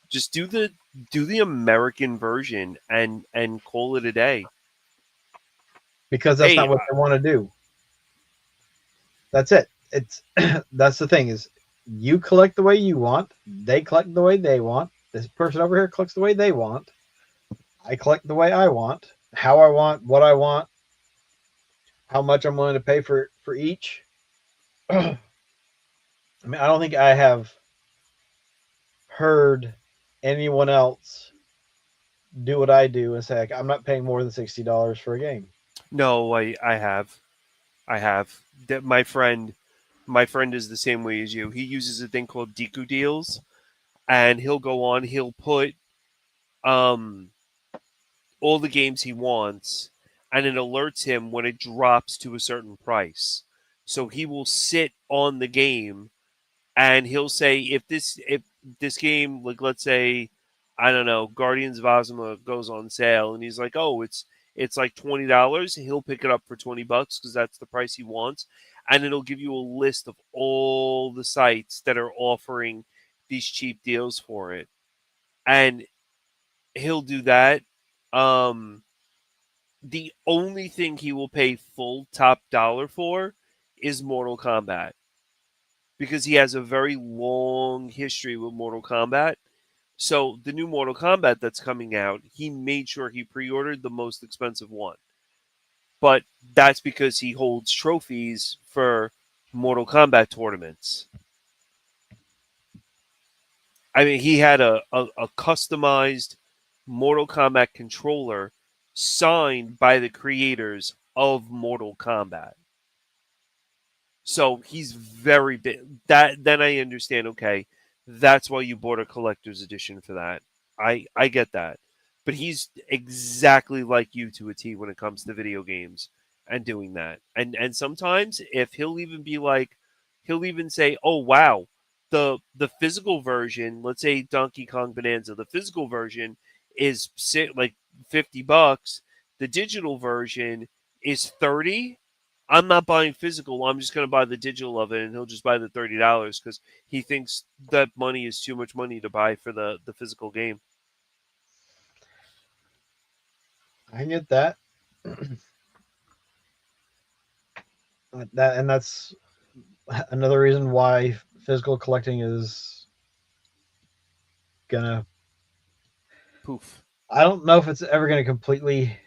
just do the American version and call it a day. Because that's Hey, not what they want to do. That's it. It's that's the thing is you collect the way you want, they collect the way they want. This person over here collects the way they want. I collect the way I want, how I want, what I want, how much I'm willing to pay for each. I mean, I don't think I have heard anyone else do what I do and say like, I'm not paying more than $60 for a game. no, I have. That my friend is the same way as you. He uses a thing called Deku Deals, and he'll go on. He'll put um all the games he wants, and it alerts him when it drops to a certain price. So he will sit on the game and he'll say if this game, like let's say, I don't know, Guardians of Ozma goes on sale and he's like, oh, it's like $20. He'll pick it up for $20 because that's the price he wants. and it'll give you a list of all the sites that are offering these cheap deals for it. And he'll do that. Um, the only thing he will pay full top dollar for is Mortal Kombat because he has a very long history with Mortal Kombat. So the new Mortal Kombat that's coming out, he made sure he pre-ordered the most expensive one. But that's because he holds trophies for Mortal Kombat tournaments. I mean, he had a customized Mortal Kombat controller signed by the creators of Mortal Kombat. So he's very big. That then I understand. Okay, that's why you bought a collector's edition for that. I get that, but he's exactly like you to a T when it comes to video games and doing that. And sometimes if he'll even be like, he'll even say, "Oh wow, the physical version, let's say Donkey Kong Bonanza, the physical version is like $50. The digital version is 30. I'm not buying physical. I'm just going to buy the digital of it, and he'll just buy the $30 because he thinks that money is too much money to buy for the physical game. I get that. That's another reason why physical collecting is gonna. Poof. I don't know if it's ever gonna completely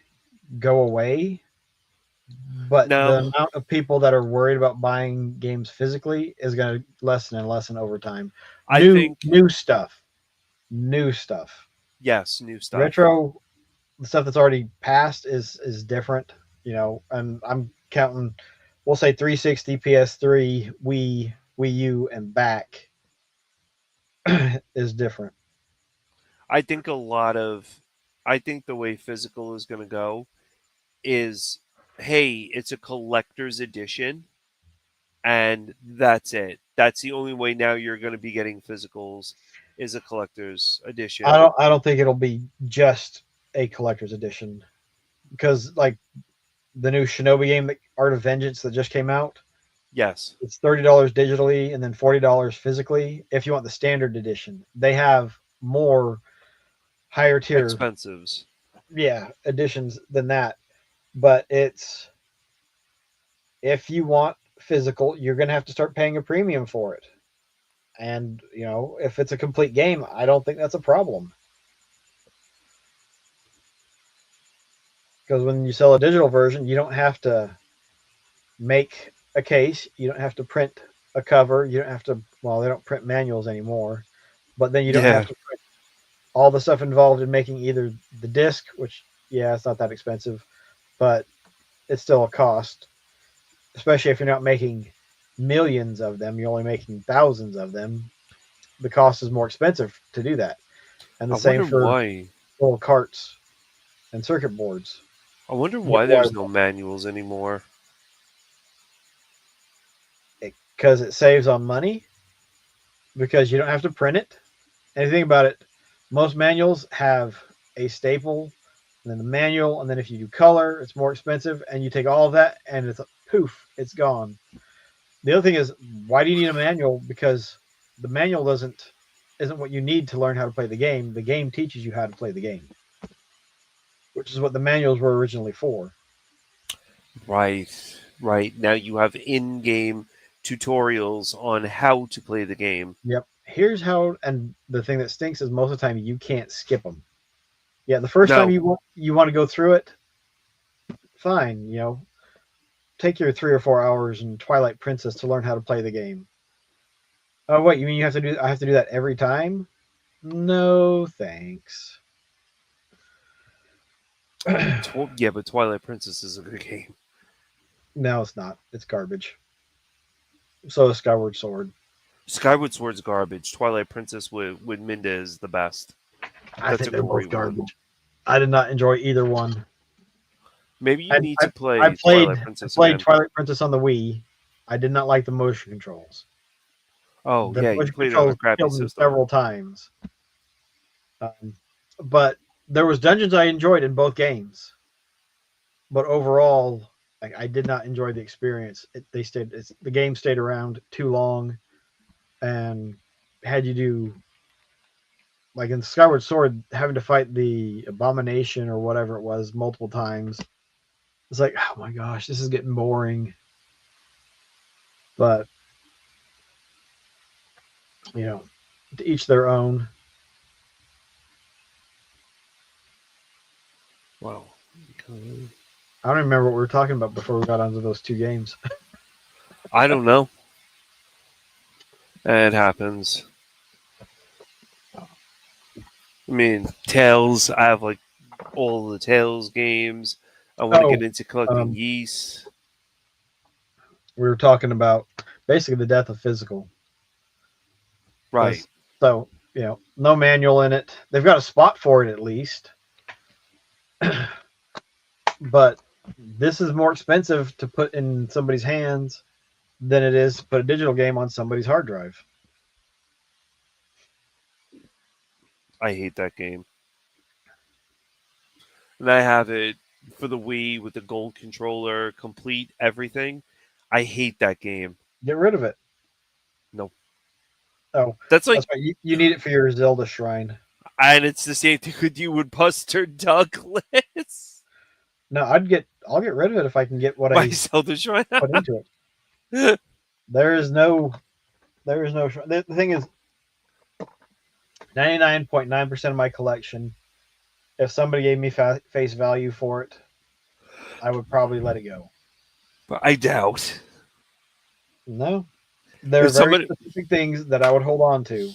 go away, but the Now, amount of people that are worried about buying games physically is gonna lessen and lessen over time. I New think new stuff, new stuff. yes, new stuff. Retro the stuff that's already passed is different, and I'm counting. We'll say 360, PS3, Wii U, and back is different. I think a lot of, I think the way physical is going to go is, hey, it's a collector's edition, and that's it. That's the only way now you're going to be getting physicals is a collector's I edition. don't think it'll be just a collector's edition because like the new Shinobi game, Art of Vengeance, that just came out, Yes, it's $30 digitally and then $40 physically. If you want the standard edition, they have more higher tier, expensives. yeah, editions than that. But it's if you want physical, you're going to have to start paying a premium for it. And, if it's a complete game, I don't think that's a problem. Because when you sell a digital version, you don't have to make a case, you don't have to print a cover, you don't have to, well, they don't print manuals anymore, but then you don't have Yeah, to print all the stuff involved in making either the disc, which, yeah, it's not that expensive, but it's still a cost, especially if you're not making millions of them, you're only making thousands of them. The cost is more expensive to do that. And I the same wonder for why. little carts and circuit boards. I wonder You get why wire there's no manuals anymore. because it saves on money because you don't have to print it. Anything about it, most manuals have a staple and then the manual, and then if you do color, it's more expensive, and you take all of that and it's poof, it's gone. The other thing is, why do you need a manual? Because the manual isn't what you need to learn how to play the game. The game teaches you how to play the game, which is what the manuals were originally for. Right, right. Now you have in-game tutorials on how to play the game. Yep. Here's how, and the thing that stinks is most of the time you can't skip them. Yeah, the first time No, you want to go through it, fine. Take your 3 or 4 hours in Twilight Princess to learn how to play the game. Oh wait, you mean I have to do that every time? No, thanks. yeah, but Twilight Princess is a good game. No, it's not. It's garbage. So is Skyward Sword. Skyward Sword's garbage. Twilight Princess with Minda is the best. I That's think a they're both great one. garbage. I did not enjoy either one. Maybe you I need I, to I play played Twilight I Princess played again. Twilight Princess on the Wii. I did not like the motion controls. Oh The yeah, you motion played it on a controls crappy killed me system. several times. But there was dungeons I enjoyed in both games. But overall, Like, I did not enjoy the experience. The game stayed around too long, and had you do like in Skyward Sword, having to fight the abomination or whatever it was multiple times. It's like, oh my gosh, this is getting boring. But you know, to each their own. Wow. I don't remember what we were talking about before we got onto those two games. I don't know. It happens. I mean, Tales. I have like all the Tales games. I want to Oh, get into collecting um, yeast. we were talking about basically the death of physical. Right. So, no manual in it. They've got a spot for it at least, but this is more expensive to put in somebody's hands than it is to put a digital game on somebody's hard drive. I hate that game. And I have it for the Wii with the gold controller, complete everything. I hate that game. Get rid of it. No. Oh, That's like, that's right. You need it for your Zelda shrine. and it's the same thing with you with Buster Douglas. No, I'll get rid of it if I can get what My I Zelda Shrine. put into it. There is no the thing is 99.9% of my collection, if somebody gave me face value for it, I would probably let it go. But I doubt. No. There are If very somebody, specific things that I would hold on to.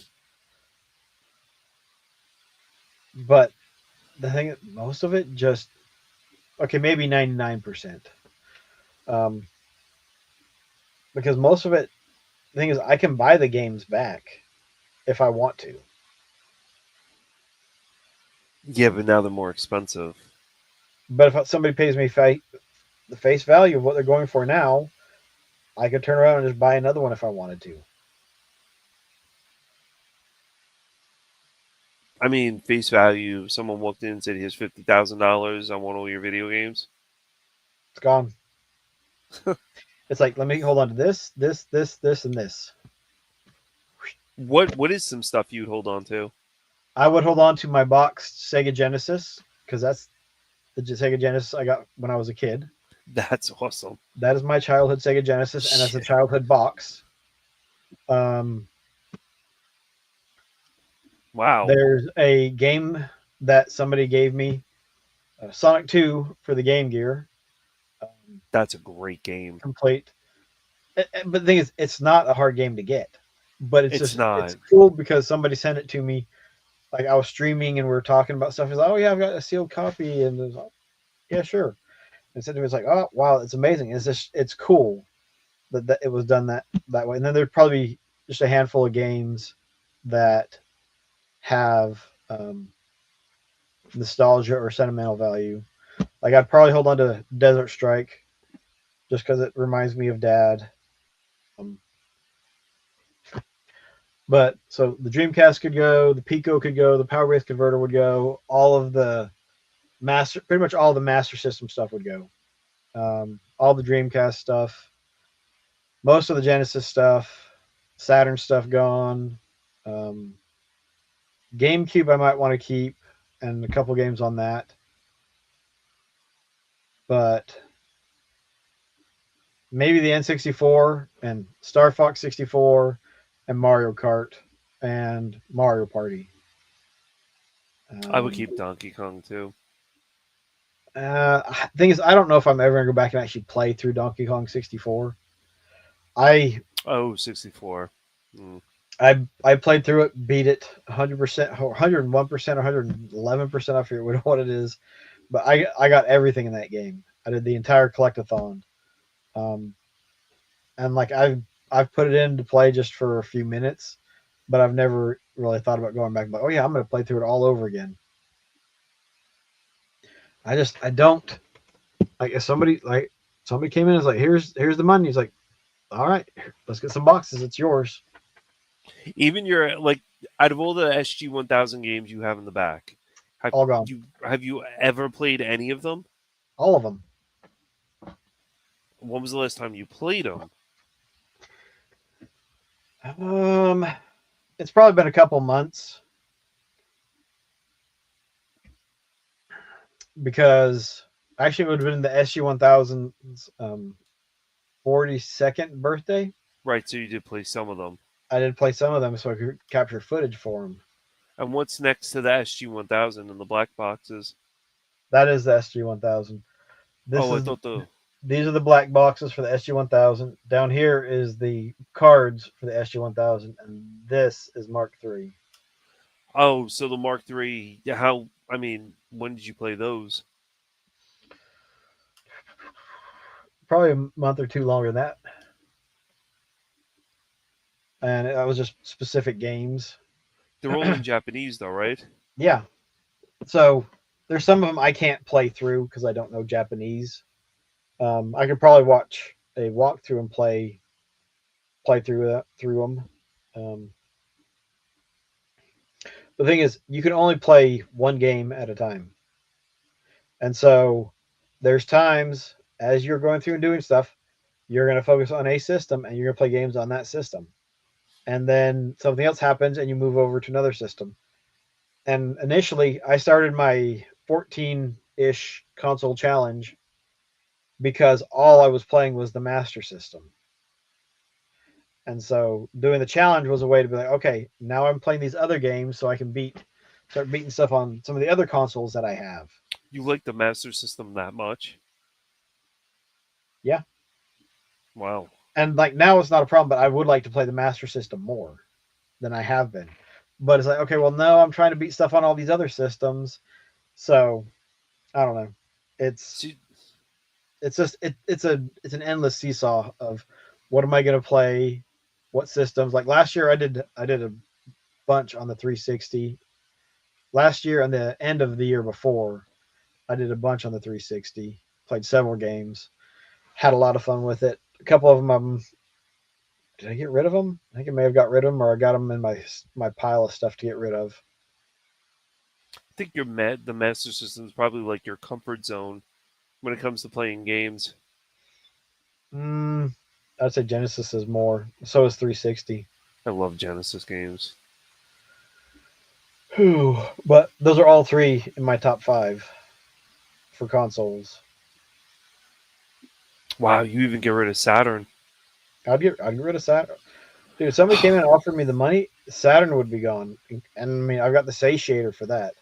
But the thing is, most of it just okay, maybe 99%. Um, because most of it, the thing is, I can buy the games back if I want to. yeah, but now they're more expensive. But if somebody pays me the face value of what they're going for now, I could turn around and just buy another one if I wanted to. I mean, face value. Someone walked in and said, "Here's $50,000. I want all your video games." It's gone. It's like, let me hold on to this, and this. What is some stuff you'd hold on to? I would hold on to my boxed Sega Genesis because that's the Sega Genesis I got when I was a kid. That's awesome. That is my childhood Sega Genesis, and that's a Shit. childhood box. Um, Wow, there's a game that somebody gave me, Sonic 2 for the Game Gear, that's a great game. complete. But the thing is, it's not a hard game to get. But It's not. it's cool because somebody sent it to me. Like, I was streaming and we were talking about stuff. He's like, "Oh yeah, I've got a sealed copy," and it was like, yeah, sure. And said to me, "It's like, oh wow, it's amazing. It's cool that it was done that way." And then there's probably just a handful of games that have nostalgia or sentimental value. Like, I'd probably hold on to Desert Strike just because it reminds me of Dad. Um, but so the Dreamcast could go, the Pico could go, the Power Base Converter would go, all of the pretty much all the Master System stuff would go. All the Dreamcast stuff, most of the Genesis stuff, Saturn stuff gone. Um, GameCube I might want to keep, and a couple games on that. But maybe the N64 and Star Fox 64 and Mario Kart and Mario Party. I would Um, keep Donkey Kong too. thing is, I don't know if I'm ever gonna go back and actually play through Donkey Kong 64. I Oh, 64. Mm. I played through it, beat it 100%, 101%, 111%. I forget what it is, but I got everything in that game. I did the entire collectathon, um, and like I've put it in to play just for a few minutes, but I've never really thought about going back. But oh yeah, I'm gonna play through it all over again. I don't like if somebody came in and was like, here's the money. He's like, all right, let's get some boxes. It's yours. Even your like out of all the SG 1000 games you have in the back, have All gone. have you ever played any of them? All of them. When was the last time you played them? Um, it's probably been a couple months because actually it would have been the SG-1000's 42nd birthday. Right, so you did play some of them. I did play some of them so I could capture footage for them. And what's next to the SG-1000 in the black boxes? That is the SG-1000. This Oh, I is thought the these are the black boxes for the SG-1000. Down here is the cards for the SG-1000, and this is Mark III. so the Mark III. How? I mean, when did you play those? Probably a month or two longer than that, and that was just specific games. They're all in Japanese, though, right? Yeah, so there's some of them I can't play through because I don't know Japanese. I could probably watch a walkthrough and play through them. Um, the thing is, you can only play one game at a time, and so there's times as you're going through and doing stuff, you're going to focus on a system and you're going to play games on that system, and then something else happens and you move over to another system. And initially, I started my 14-ish console challenge because all I was playing was the Master System. And so doing the challenge was a way to be like, okay, now I'm playing these other games so I can start beating stuff on some of the other consoles that I have. You like the Master System that much? Yeah. Wow. And like now it's not a problem, but I would like to play the Master System more than I have been. But it's like, okay, well, no, I'm trying to beat stuff on all these other systems. So I don't know. It's See, it's just it's an endless seesaw of what am I going to play, what systems. Like last year, I did a bunch on the 360. Last year, and the end of the year before, I did a bunch on the 360. Played several games, had a lot of fun with it. A couple of them, did I get rid of them? I think I may have got rid of them, or I got them in my pile of stuff to get rid of. I think the Master System is probably like your comfort zone when it comes to playing games. Mm, I'd say Genesis is more. So is 360. I love Genesis games. Whew. But those are all three in my top five for consoles. Wow, you even get rid of Saturn. I'd get rid of Saturn. Dude, if somebody came in and offered me the money, Saturn would be gone. And I mean, I've got the satiator for that,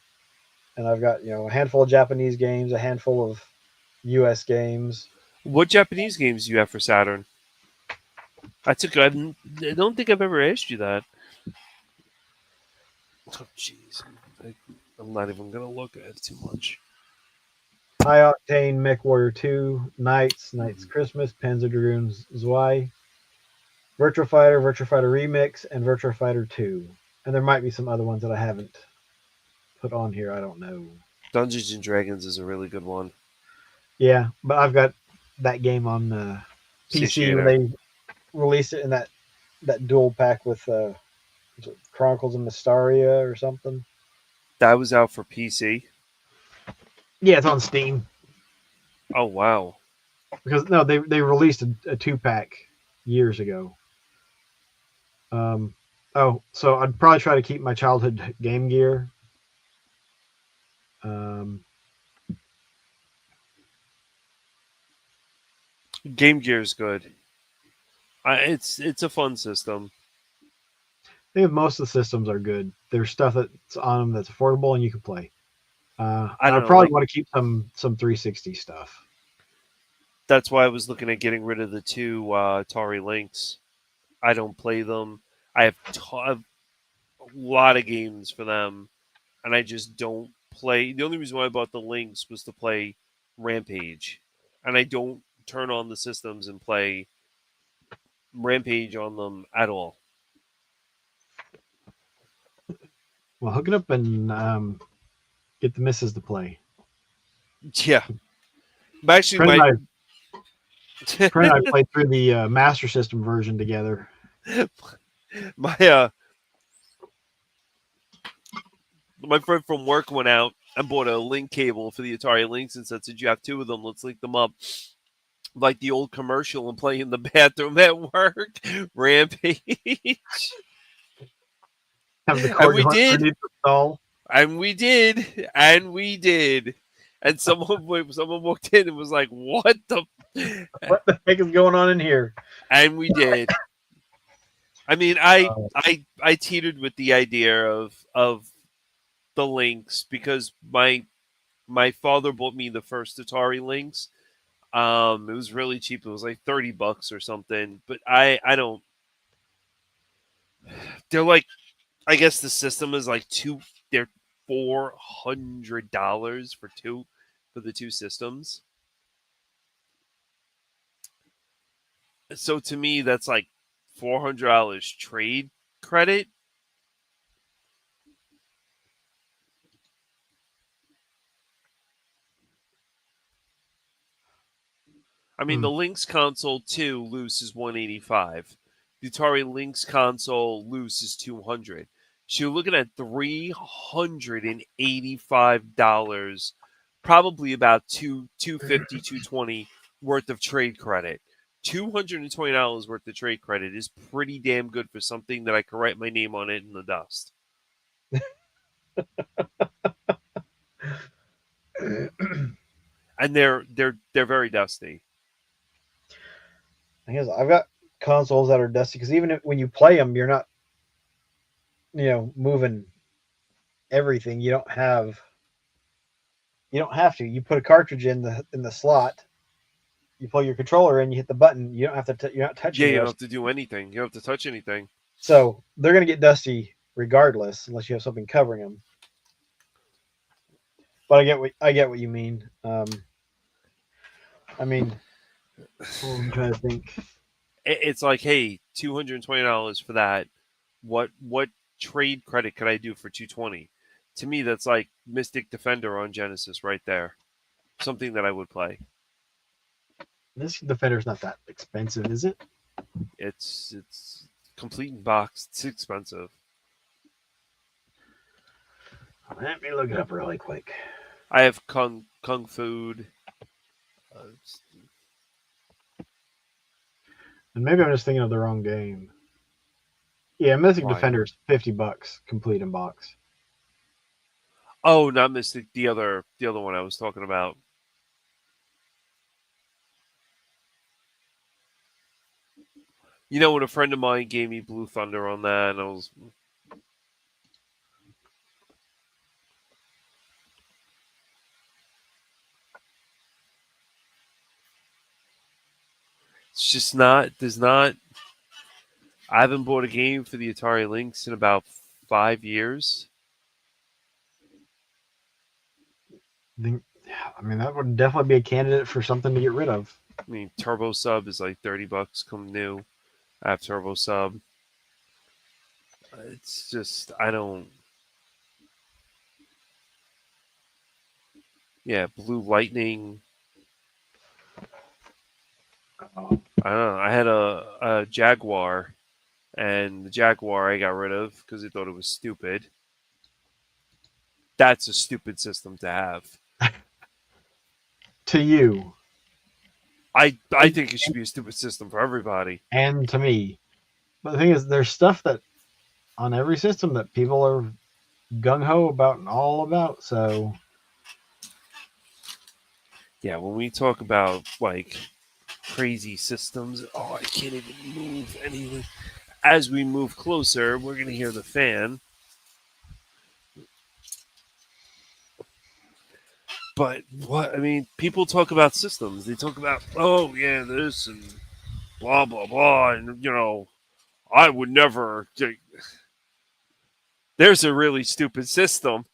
and I've got a handful of Japanese games, a handful of U.S. games. What Japanese games do you have for Saturn? I don't think I've ever asked you that. Oh, jeez. I'm not even going to look at it too much. High Octane, Mech Warrior 2, Knights Mhm. Christmas, Panzer Dragoons Zwei, Virtua Fighter Remix, and Virtua Fighter 2. And there might be some other ones that I haven't put on here. I don't know. Dungeons and Dragons is a really good one. Yeah, but I've got that game on PC when Satiator. they released it in that dual pack with Chronicles of Mystaria or something. That was out for PC. Yeah, it's on Steam Oh, wow. because no, they released a 2 pack years ago. Um, so I'd probably try to keep my childhood Game Gear. Um, Game Gear is good. It's a fun system. I think most of the systems are good. There's stuff that's on them that's affordable and you can play. I I don't know. probably Like want to keep some 360 stuff. that's why I was looking at getting rid of the two Atari Lynx. I don't play them. I have a lot of games for them, and I just don't play. The only reason why I bought the Lynx was to play Rampage, and I don't turn on the systems and play Rampage on them at all. Well, hook it up and get the misses to play. Yeah, but actually, Friend and my I, friend and I played through the Master System version together. my my friend from work went out and bought a link cable for the Atari Lynx and said, "Since you have two of them, let's link them up." like the old commercial and play in the bathroom at work. Rampage. Have the And cord we going did. underneath the stall. And we did. And we did. And someone walked in and was like, "What the?" What the heck is going on in here? And we did. I mean, I Uh, I I teetered with the idea of the Lynx because my father bought me the first Atari Lynx. It was really cheap. It was like $30 or something. But I don't. They're like, I guess the system is like two. They're $400 for the two systems. So to me, that's like $400 trade credit. I mean, hmm. the Lynx console 2 loose is 185. The Atari Lynx console loose is 200. So you're looking at $385, probably about 250, 220 worth of trade credit. $220 worth of trade credit is pretty damn good for something that I could write my name on it in the dust. And they're very dusty. Thing is, I've got consoles that are dusty because even when you play them, you're not, moving everything. You don't have to. You put a cartridge in the slot. You plug your controller in. You hit the button. You don't have to. You're not Yeah, touching the you don't rest. have to do anything. You don't have to touch anything. So they're gonna get dusty regardless, unless you have something covering them. But I get what you mean. I mean, I'm trying to think. It's like, hey, $220 for that. What trade credit could I do for 220? To me, that's like Mystic Defender on Genesis right there. Something that I would play. This Defender's not that expensive, is it? It's complete in box. It's expensive. Let me look it up really quick. I have Kung Food. Uh, And maybe I'm just thinking of the wrong game. Yeah, Mystic why? Defender's $50 complete in box. Oh, not Mystic. The other one I was talking about. You know, when a friend of mine gave me Blue Thunder on that, and I was, it's just not. There's not. I haven't bought a game for the Atari Lynx in about 5 years. I mean, that would definitely be a candidate for something to get rid of. I mean, Turbo Sub is like $30 come new. I have Turbo Sub. It's just I don't. Yeah, Blue Lightning. Oh, I don't know. I had a Jaguar, and the Jaguar I got rid of because I thought it was stupid. That's a stupid system to have. to you I think it should be a stupid system for everybody. and to me. But the thing is, there's stuff that on every system that people are gung ho about and all about. So Yeah, when we talk about like crazy systems, oh, I can't even move anything. As we move closer, we're gonna hear the fan. But what I mean, people talk about systems. They talk about, oh yeah, this and blah blah blah, and I would never. There's a really stupid system.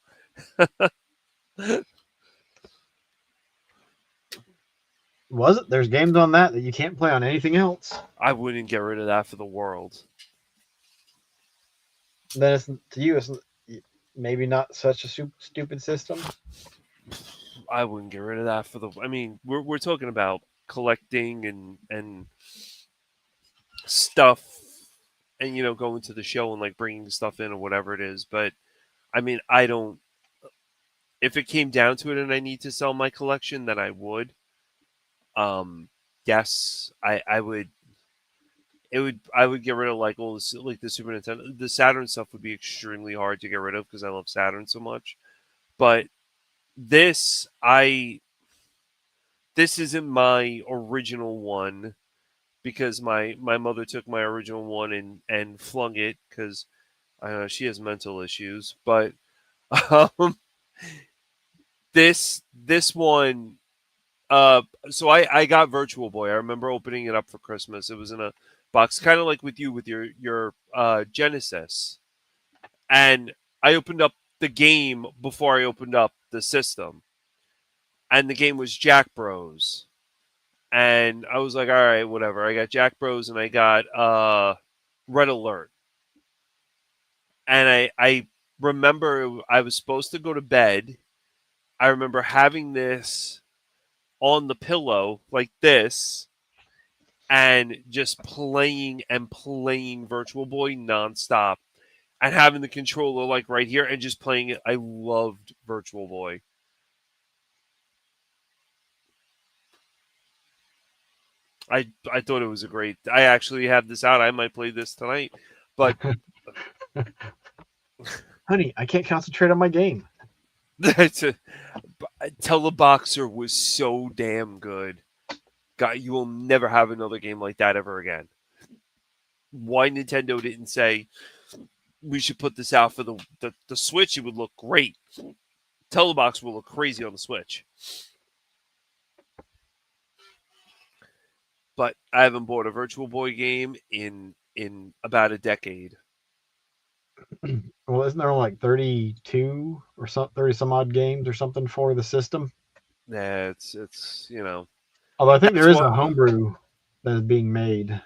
was it? There's games on that you can't play on anything else. I wouldn't get rid of that for the world. Then it's to you. It's maybe not such a stupid system. I wouldn't get rid of that for the. I mean, we're talking about collecting and stuff, and going to the show and like bringing stuff in or whatever it is. But I mean, I don't. If it came down to it and I need to sell my collection, then I would. Um, guess I would I would get rid of like all this, like the Super Nintendo, the Saturn stuff would be extremely hard to get rid of because I love Saturn so much. But this I this isn't my original one because my mother took my original one and flung it because she has mental issues. But um, this one, so I got Virtual Boy. I remember opening it up for Christmas. It was in a box, kind of like with you with your Genesis, and I opened up the game before I opened up the system, and the game was Jack Bros. And I was like, all right, whatever. I got Jack Bros and I got Red Alert. And I remember I was supposed to go to bed. I remember having this on the pillow like this and just playing and playing Virtual Boy nonstop and having the controller like right here and just playing it. I loved Virtual Boy. I thought it was a great. I actually have this out. I might play this tonight, but Honey, I can't concentrate on my game. that's a, Teleboxer was so damn good. God, you will never have another game like that ever again. Why Nintendo didn't say we should put this out for the Switch? It would look great. Telebox will look crazy on the Switch. But I haven't bought a Virtual Boy game in about a decade. Well, isn't there like 32 or 30 some odd games or something for the system? Yeah, it's Although I think that's there is a what homebrew that is being made.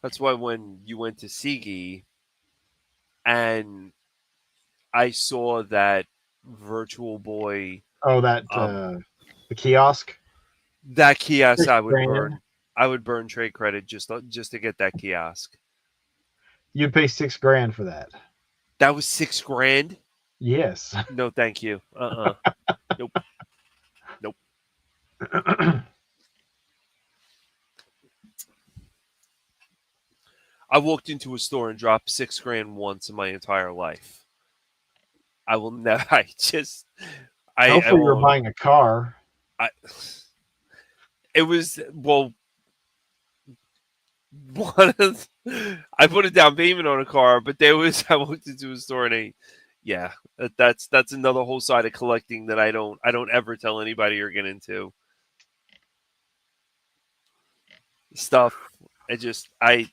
that's why when you went to Sigi and I saw that Virtual Boy Oh, that um the kiosk. that kiosk, 6 grand. I would burn trade credit just to get that kiosk. You'd pay 6 grand for that. That was 6 grand. Yes. No, thank you. Nope. Nope. I walked into a store and dropped 6 grand once in my entire life. I will never. I Hopefully, you're won't. buying a car. I. It was well. One of I put a down payment on a car, but there was I walked into a store and yeah, that's another whole side of collecting that I don't ever tell anybody or get into stuff. I just I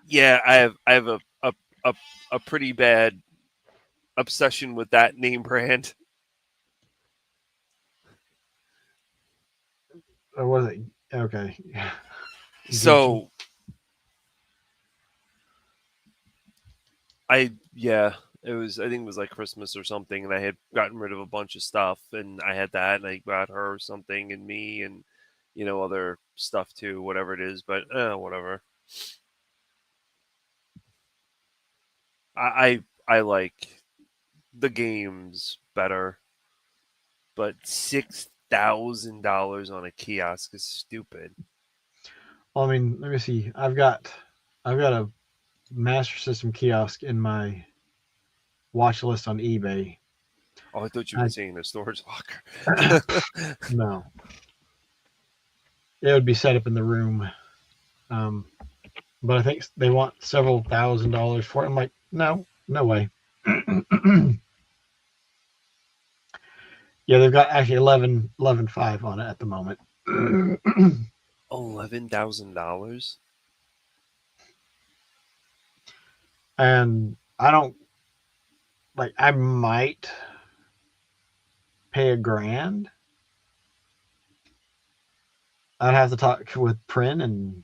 yeah I have a a pretty bad obsession with that name brand. Or was it? Okay. Gucci. So yeah, it was I think it was like Christmas or something, and I had gotten rid of a bunch of stuff, and I had that, and I got her something, and me, and other stuff too, whatever it is, but whatever. I like the games better, but $6,000 on a kiosk is stupid. Well, I mean, let me see. I've got a Master System kiosk in my watch list on eBay. Oh, I thought you were I saying a storage locker. no, it would be set up in the room. Um, but I think they want several $1,000s for it. I'm like, no, no way. Yeah, they've got actually 11.5 on it at the moment. $11,000. And I don't like. I might pay $1,000. I'd have to talk with Prin and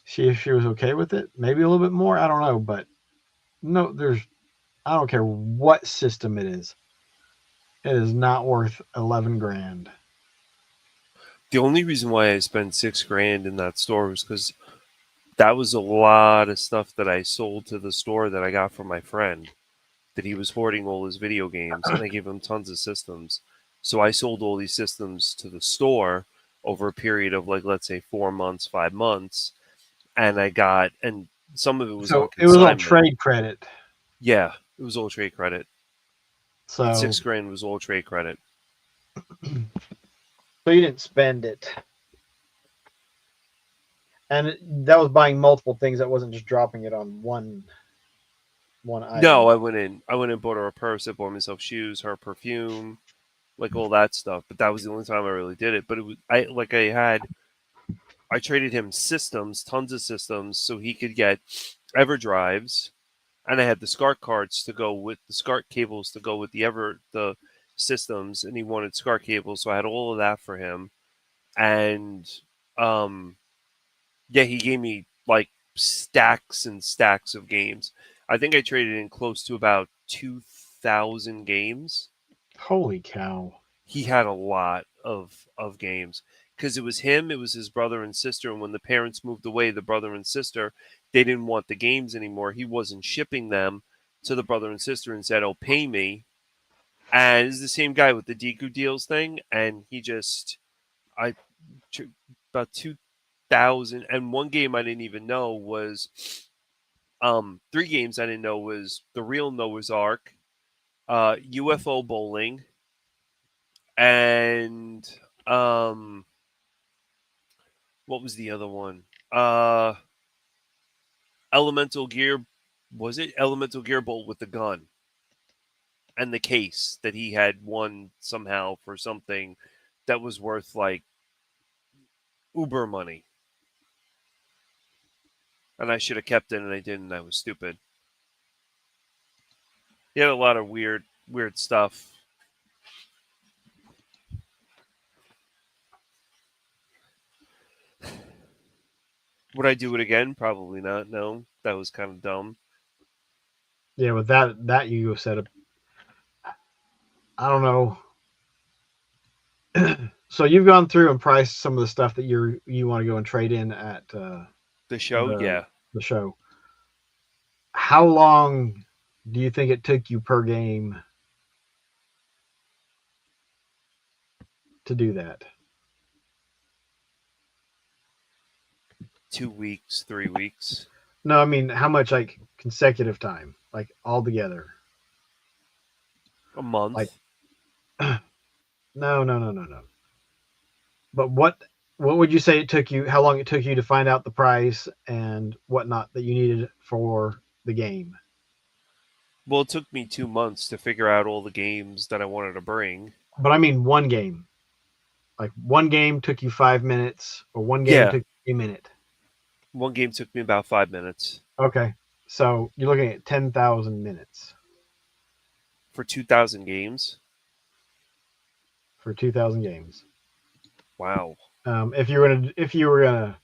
see if she was okay with it. Maybe a little bit more. I don't know, but no, I don't care what system it is. It is not worth 11 grand. The only reason why I spent 6 grand in that store was because that was a lot of stuff that I sold to the store that I got from my friend. that he was hoarding all his video games, and I gave him tons of systems. So I sold all these systems to the store over a period of like, let's say, 4 months, 5 months, and and some of it was on So it was all consignment. trade credit. Yeah, it was all trade credit. That So 6 grand was all trade credit. so you didn't spend it, and that was buying multiple things. That wasn't just dropping it on one No, item. I went and bought her a purse. I bought myself shoes, her perfume, like all that stuff. But that was the only time I really did it. But it was I traded him systems, tons of systems, so he could get EverDrives, and I had the SCART cards to go with the SCART cables to go with the systems, and he wanted SCART cables, so I had all of that for him. And um, yeah, he gave me like stacks and stacks of games. I think I traded in close to about 2,000 games. Holy cow! He had a lot of games because it was him, it was his brother and sister, and when the parents moved away, the brother and sister, they didn't want the games anymore. He wasn't shipping them to the brother and sister and said, "Oh, pay me." And it's the same guy with the Deku deals thing, and he just I about 2,000, and one game I didn't even know was 3 games I didn't know was the real Noah's Ark, UFO bowling, and um what was the other one? Uh Elemental Gear, was it Elemental Gear Bolt with the gun and the case that he had won somehow for something that was worth like Uber money. And I should have kept it and I didn't. I was stupid. He had a lot of weird stuff. Would I do it again? Probably not. No, that was kind of dumb. Yeah, with that you said, I don't know. So you've gone through and priced some of the stuff that you want to go and trade in at The show, the yeah, the show. How long do you think it took you per game to do that? 2 weeks, 3 weeks, No, I mean how much like consecutive time, like all together. a Like month. no. But what would you say it took you? How long it took you to find out the price and whatnot that you needed for the game? Well, it took me 2 months to figure out all the games that I wanted to bring. But I mean one game. Like one game took you 5 minutes, or one game Yeah, took you a minute. one game took me about 5 minutes Okay, so you're looking at 10,000 minutes for 2,000 games. for 2,000 games. Wow. If you were gonna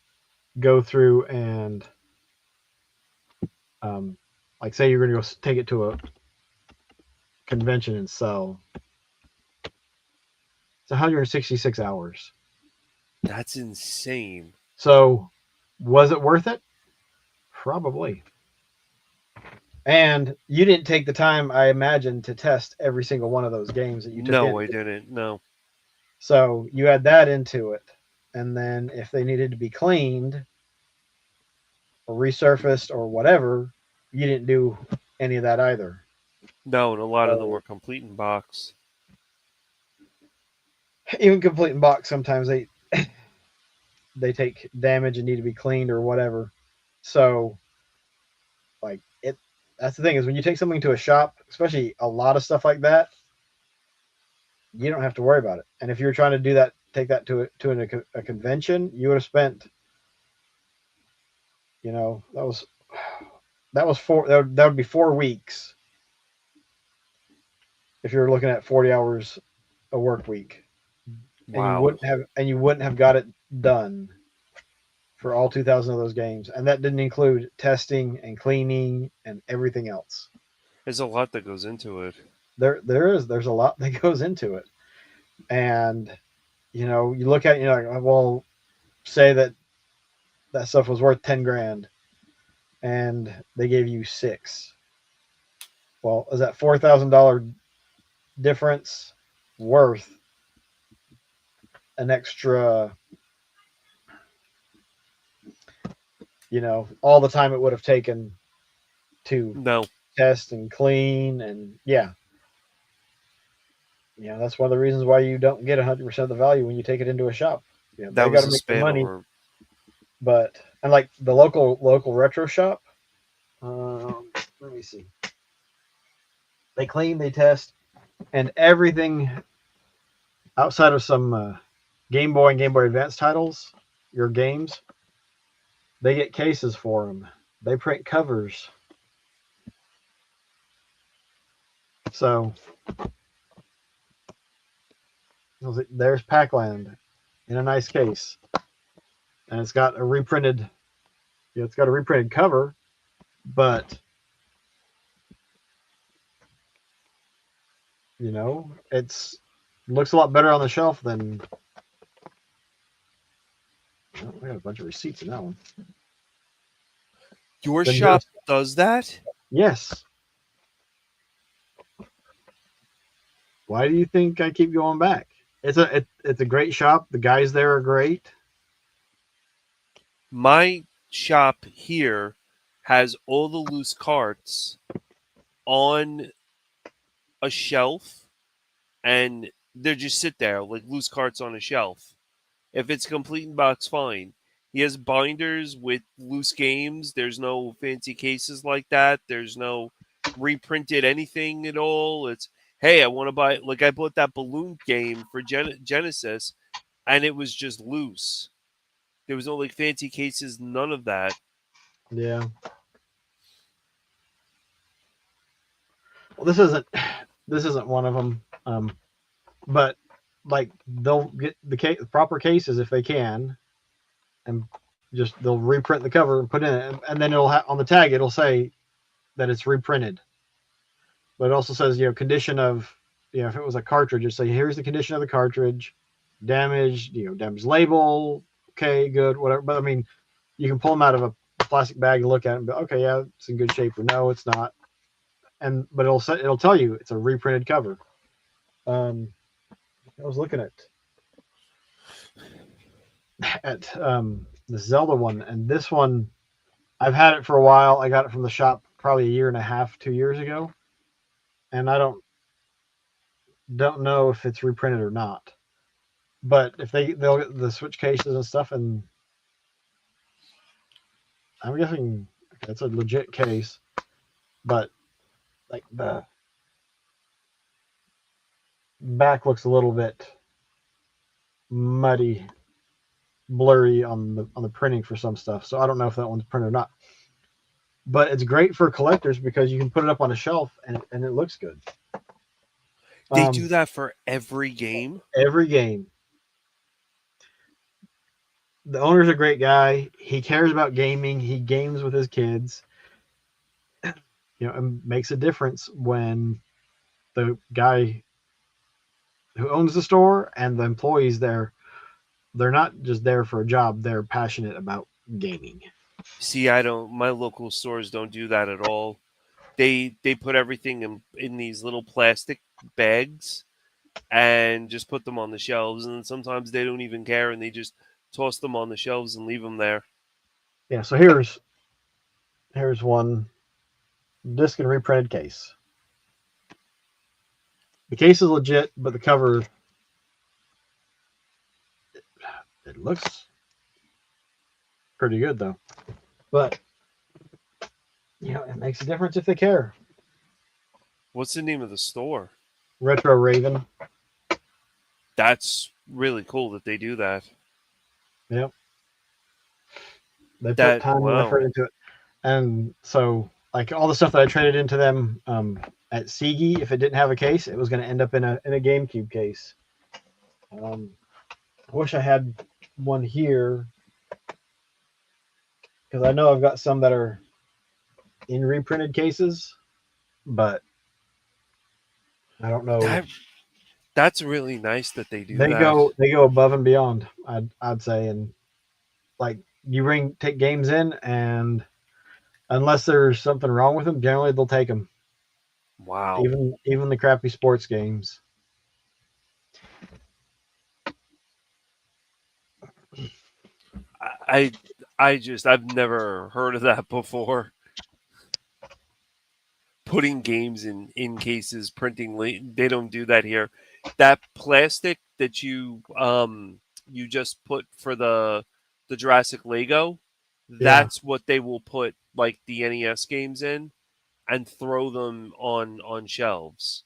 go through and um, like say you're gonna go take it to a convention and sell, it's 166 hours. That's insane. So was it worth it? Probably. And you didn't take the time, I imagine, to test every single one of those games that you took in. No, I didn't. No. So you add that into it. And then if they needed to be cleaned or resurfaced or whatever, you didn't do any of that either. No, and a lot of them So were complete in box. even complete in box, sometimes they take damage and need to be cleaned or whatever. So like it, that's the thing is when you take something to a shop, especially a lot of stuff like that, you don't have to worry about it. And if you're trying to do that, take that a convention, you would have spent, that was that would be 4 weeks if you're looking at 40 hours a work week, Wow. and you wouldn't have got it done for all 2,000 of those games, and that didn't include testing and cleaning and everything else. There's a lot that goes into it. There's a lot that goes into it, and you look at it, you're like, well, say that stuff was worth 10 grand, and they gave you 6 Well, is that $4,000 difference worth an extra, all the time it would have taken to No, test and clean? And yeah, that's one of the reasons why you don't get 100% of the value when you take it into a shop. that They got was to a make the spam money, alert. but and like the local retro shop, let me see. They clean, they test, and everything outside of some Game Boy and Game Boy Advance titles, your games, they get cases for them. They print covers. So there's Pac-Land in a nice case, and it's got a reprinted cover, but it's looks a lot better on the shelf than. Oh, I got a bunch of receipts in that one. Your Than shop just does that? yes. Why do you think I keep going back? It's a great shop. The guys there are great. My shop here has all the loose carts on a shelf, and they just sit there like loose carts on a shelf. If it's complete in box, fine. He has binders with loose games. There's no fancy cases like that. There's no reprinted anything at all. It's, hey, I want to buy, like, I bought that balloon game for Genesis, and it was just loose. There was no like fancy cases, none of that. Yeah. Well, this isn't one of them. But like they'll get the proper cases if they can, and just they'll reprint the cover and put in it, and then it'll on the tag it'll say that it's reprinted. But it also says condition of if it was a cartridge, it say here's the condition of the cartridge, damaged damaged label, okay, good, whatever. But I mean, you can pull them out of a plastic bag and look at it and be okay, yeah, it's in good shape, or no, it's not. And but it'll tell you it's a reprinted cover. Um, I was looking at the Zelda one, and this one I've had it for a while. I got it from the shop probably a year and a half, 2 years ago, and I don't know if it's reprinted or not. But if they'll get the switch cases and stuff, and I'm guessing it's a legit case, but like the back looks a little bit muddy, blurry on the printing for some stuff. So I don't know if that one's printed or not. But it's great for collectors because you can put it up on a shelf and it looks good. They do Um, that for every game. every game. The owner's a great guy. He cares about gaming. He games with his kids. And makes a difference when the guy who owns the store and the employees there, they're not just there for a job. They're passionate about gaming. See, I don't. My local stores don't do that at all. They put everything in these little plastic bags and just put them on the shelves. And sometimes they don't even care, and they just toss them on the shelves and leave them there. Yeah. So here's one disc and reprinted case. The case is legit, but the cover, it looks pretty good though. But it makes a difference if they care. What's the name of the store? Retro Raven. That's really cool that they do that. Yep. They put That time and wow. effort into it. And so like all the stuff that I traded into them at Sigi, if it didn't have a case, it was going to end up in a GameCube case. I wish I had one here because I know I've got some that are in reprinted cases, but I don't know. That that's really nice that they do They that. go they go above and beyond. I'd say, and like take games in, and unless there's something wrong with them, generally they'll take them. Wow. Even the crappy sports games. I I've never heard of that before. Putting games in cases, printing they don't do that here. That plastic that you just put for the Jurassic Lego, Yeah, that's what they will put like the NES games in and throw them on shelves.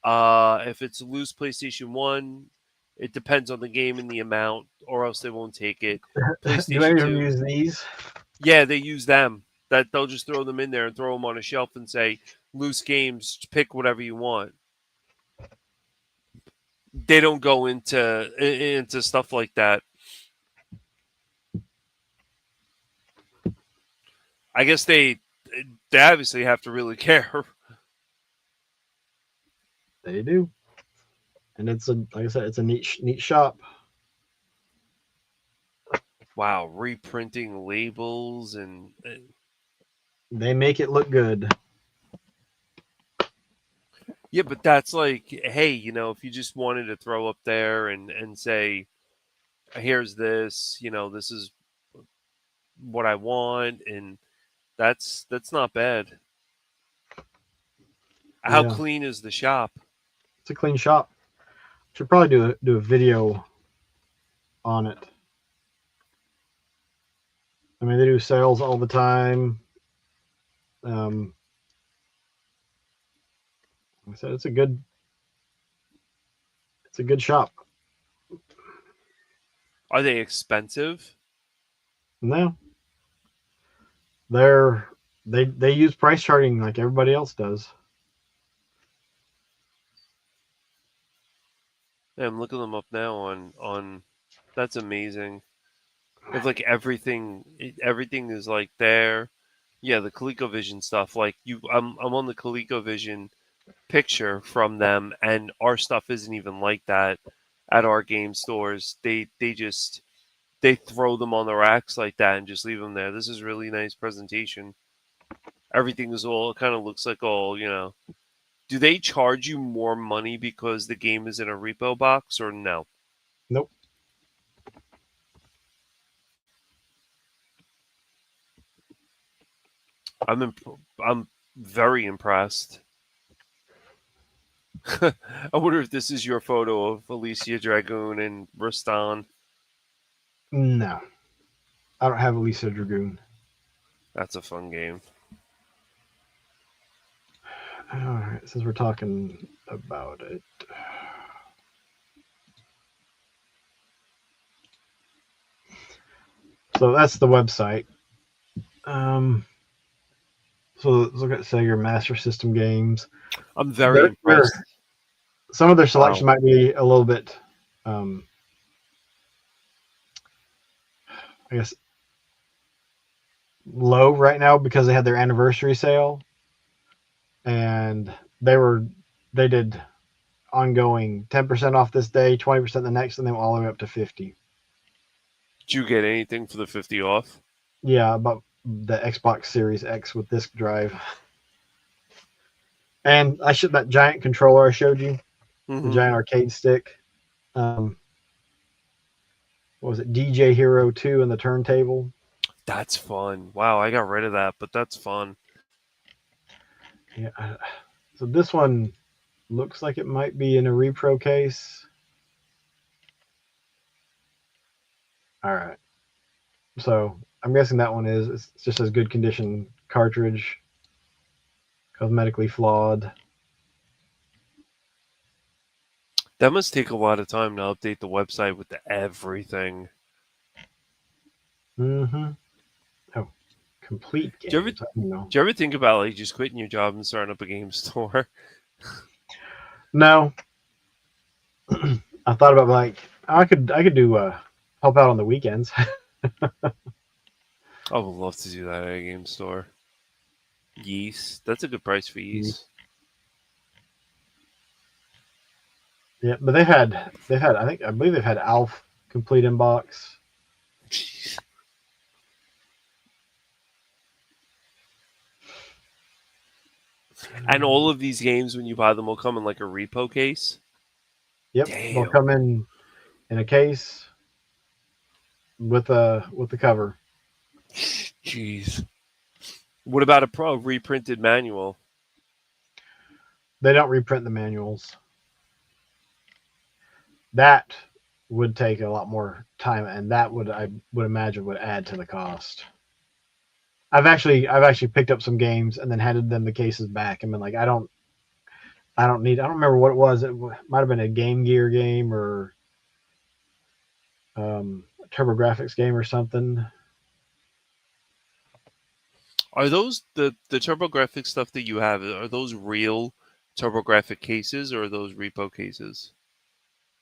If it's a loose PlayStation 1, it depends on the game and the amount, or else they won't take it. do any PlayStation of them 2, use these? yeah, they use them. That they'll just throw them in there and throw them on a shelf and say, loose games, pick whatever you want. They don't go into stuff like that. I guess they obviously have to really care. They do, and it's a like I said, it's a neat shop. Wow, reprinting labels and They make it look good. yeah, but that's like, hey, if you just wanted to throw up there and say, here's this, this is what I want, and that's not bad. How Yeah, clean is the shop? it's a clean shop. Should probably do a video on it. I mean, they do sales all the time. Um, like I said it's a good shop. Are they expensive? No, they're they use price charting like everybody else does. Yeah, I'm looking them up now on. That's amazing. If like everything is like there. Yeah, the ColecoVision stuff. Like I'm on the ColecoVision picture from them, and our stuff isn't even like that at our game stores. They throw them on the racks like that and just leave them there. This is really nice presentation. Everything is all kind of looks like all. Do they charge you more money because the game is in a repo box or no? Nope. I'm very impressed. I wonder if this is your photo of Alicia Dragoon and Rustan. No, I don't have a Lisa Dragoon. That's a fun game. All right, since we're talking about it, so that's the website. Um, so let's look at Sega Master System games. I'm very impressed. Some of their selection Wow. might be a little bit, um, I guess, low right now because they had their anniversary sale, and they did ongoing 10% off this day, 20% the next, and then all the way up to 50. Did you get anything for the 50 off? Yeah, about the Xbox Series X with disk drive. And I should that giant controller I showed you, the Mm-hmm. giant arcade stick. Um, what was it? DJ Hero 2 and the turntable. That's fun. Wow, I got rid of that, but that's fun. Yeah. So this one looks like it might be in a repro case. All right. So I'm guessing that one is it's just as good condition cartridge, cosmetically flawed. That must take a lot of time to update the website with everything. Mm-hmm. Oh, complete Do you ever games. I don't know. do you ever think about like just quitting your job and starting up a game store? No, I thought about like I could do help out on the weekends. I would love to do that at a game store. Yeast. That's a good price for yeast. Yeah, but they've had I believe they've had Alf complete inbox. Jeez. And all of these games, when you buy them, will come in like a repo case. Yep, they'll Damn. come in a case with the cover. Jeez. What about a pro reprinted manual? They don't reprint the manuals. That would take a lot more time, and that would I would imagine would add to the cost. I've actually picked up some games and then handed them the cases back and been like, I don't remember what it was. Might have been a Game Gear game or a TurboGrafx game or something. Are those the TurboGrafx stuff that you have? Are those real TurboGrafx cases or are those repo cases?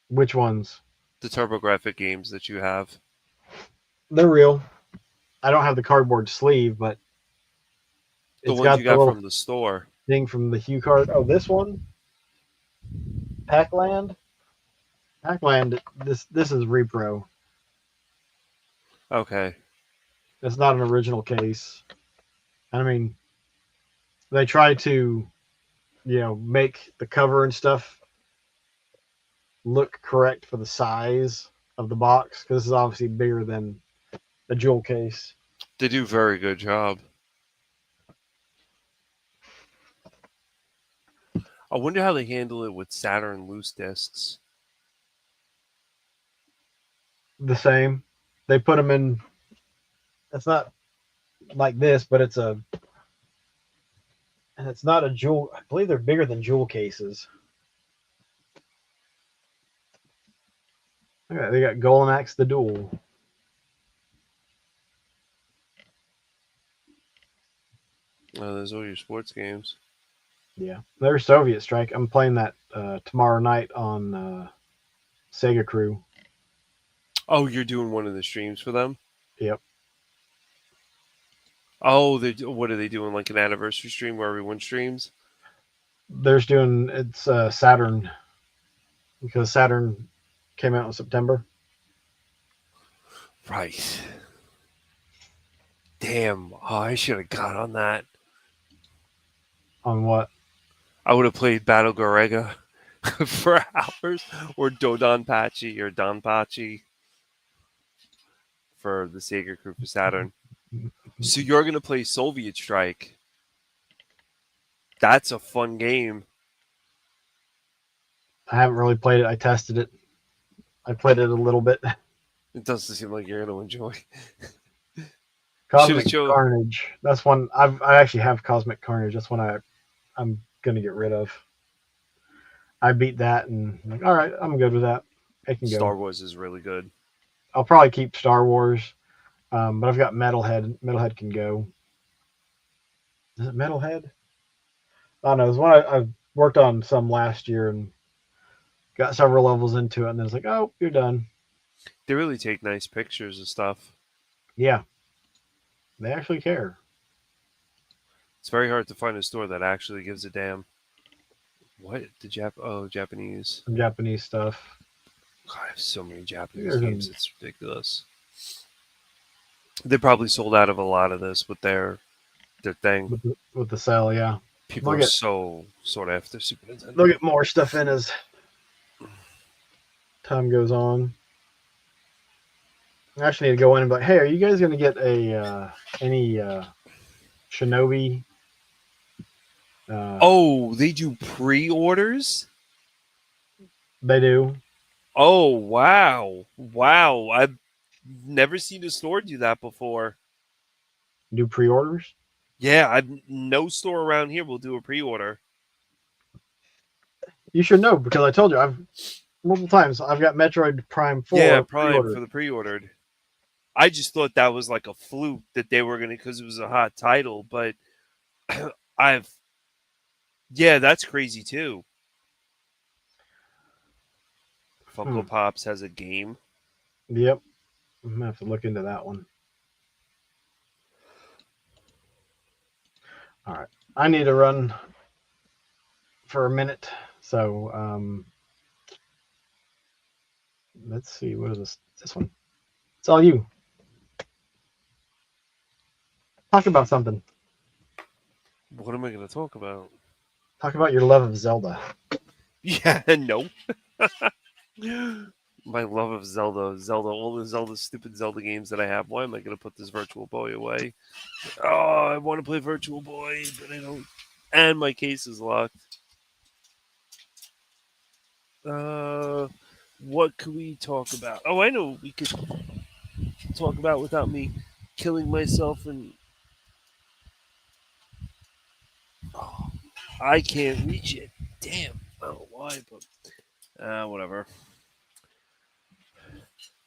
Which ones? The TurboGrafx games that you have. They're real. I don't have the cardboard sleeve, but The it's ones you got the got little from the store. thing from the Hue card. Oh, this one, Packland. Packland. This is repro. Okay. It's not an original case. I mean, they try to make the cover and stuff look correct for the size of the box because this is obviously bigger than a jewel case. They do a very good job. I wonder how they handle it with Saturn loose discs. The same. They put them in. It's not like this, but it's not a jewel. I believe they're bigger than jewel cases. Okay, they got Golem Axe the Duel. There's all your sports games. Yeah, there's Soviet Strike. I'm playing that tomorrow night on Sega Crew. Oh, you're doing one of the streams for them? Yep. Oh, what are they doing? Like an anniversary stream where everyone streams? There's doing it's Saturn because Saturn came out in September. Right. Damn. Oh, I should have got on that. On what? I would have played Battle Gorega for hours, or Dodon Pachi or Don Pachi for the Sega Crew for Saturn. So you're gonna play Soviet Strike. That's a fun game. I haven't really played it. I tested it. I played it a little bit. It doesn't seem like you're gonna enjoy. Should have Cosmic chose. Carnage. That's one I actually have Cosmic Carnage. That's one I'm gonna get rid of. I beat that and I'm like, all right, I'm good with that. It can Star go. Wars is really good. I'll probably keep Star Wars, but I've got Metalhead. Metalhead can go. Is it Metalhead? I don't know. It's one I've worked on some last year and got several levels into it, and then it's like, oh, you're done. They really take nice pictures and stuff. Yeah, they actually care. It's very hard to find a store that actually gives a damn. What the Japanese. Some Japanese stuff. God, I have so many Japanese There's games. It's ridiculous. They probably sold out of a lot of this with their thing. with the sale, yeah. People are so sort of after Super Nintendo. They'll get more stuff in as time goes on. I actually need to go in and be like, hey, are you guys going to get any Shinobi? Oh, they do pre-orders? They do. Oh, wow. Wow. I've never seen a store do that before. Do pre-orders? Yeah, no store around here will do a pre-order. You should know because I told you I've multiple times I've got Metroid Prime 4 Yeah, Prime pre-ordered. for the pre-ordered. I just thought that was like a fluke that they were going to, because it was a hot title, but yeah, that's crazy too. Funko Pops has a game. Yep. I'm going to have to look into that one. All right. I need to run for a minute. So let's see. What is this? This one. It's all you. Talk about something. What am I going to talk about? Talk about your love of Zelda. Yeah, no. My love of Zelda, all the Zelda, stupid Zelda games that I have. Why am I going to put this Virtual Boy away? Oh, I want to play Virtual Boy, but I don't. And my case is locked. Uh, what could we talk about? Oh, I know we could talk about without me killing myself, and oh, I can't reach it. Damn. I don't know why, but whatever.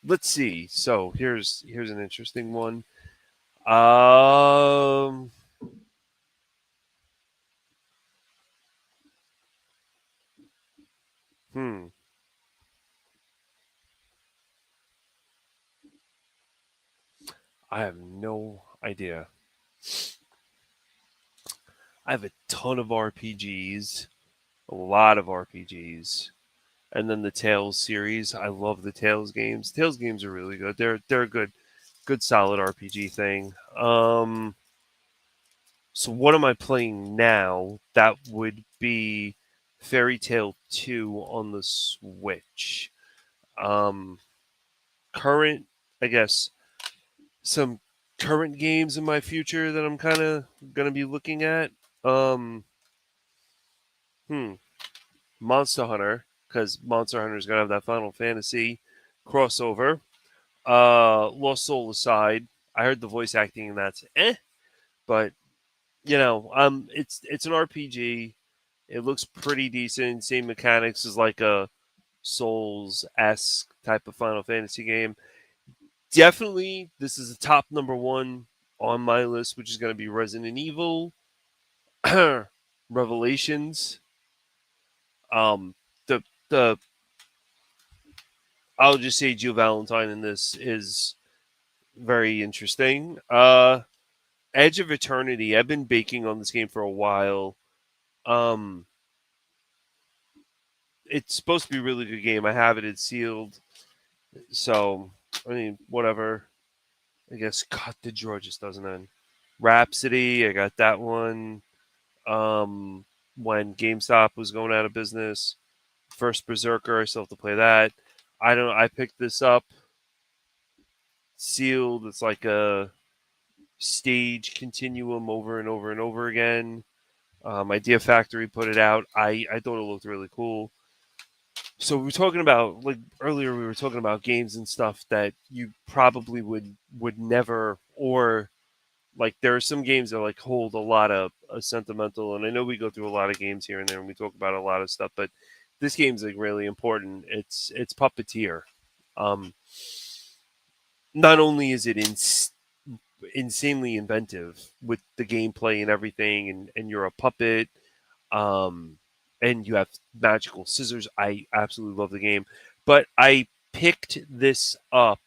Let's see. So here's an interesting one. Um, hmm. I have no idea. I have a ton of RPGs, a lot of RPGs, and then the Tales series. I love the Tales games. Tales games are really good. They're a good solid RPG thing. So what am I playing now? That would be Fairy Tale 2 on the Switch. Um, current, I guess, some current games in my future that I'm kind of gonna be looking at. Um, hmm, Monster Hunter, because Monster Hunter is gonna have that Final Fantasy crossover. Lost Soul aside, I heard the voice acting and that's but it's an RPG. It looks pretty decent. Same mechanics as like a Souls esque type of Final Fantasy game. Definitely, this is a top number one on my list, which is going to be Resident Evil Revelations. Um, the the I'll just say Jill Valentine in this is very interesting. Edge of Eternity. I've been baking on this game for a while. Um, it's supposed to be a really good game. I have it. It's sealed. So I mean, whatever. I guess God, the drawer just doesn't end. Rhapsody. I got that one. Um, when GameStop was going out of business. First Berserker. I still have to play that. I don't. I picked this up sealed. It's like a stage continuum over and over and over again. Idea Factory put it out. I thought it looked really cool. So we were talking about like earlier. We were talking about games and stuff that you probably would never or like there are some games that like hold a lot of sentimental. And I know we go through a lot of games here and there, and we talk about a lot of stuff. But this game's like really important. It's Puppeteer. Um, Not only is it insanely inventive with the gameplay and everything, and you're a puppet, um, and you have magical scissors. I absolutely love the game, but I picked this up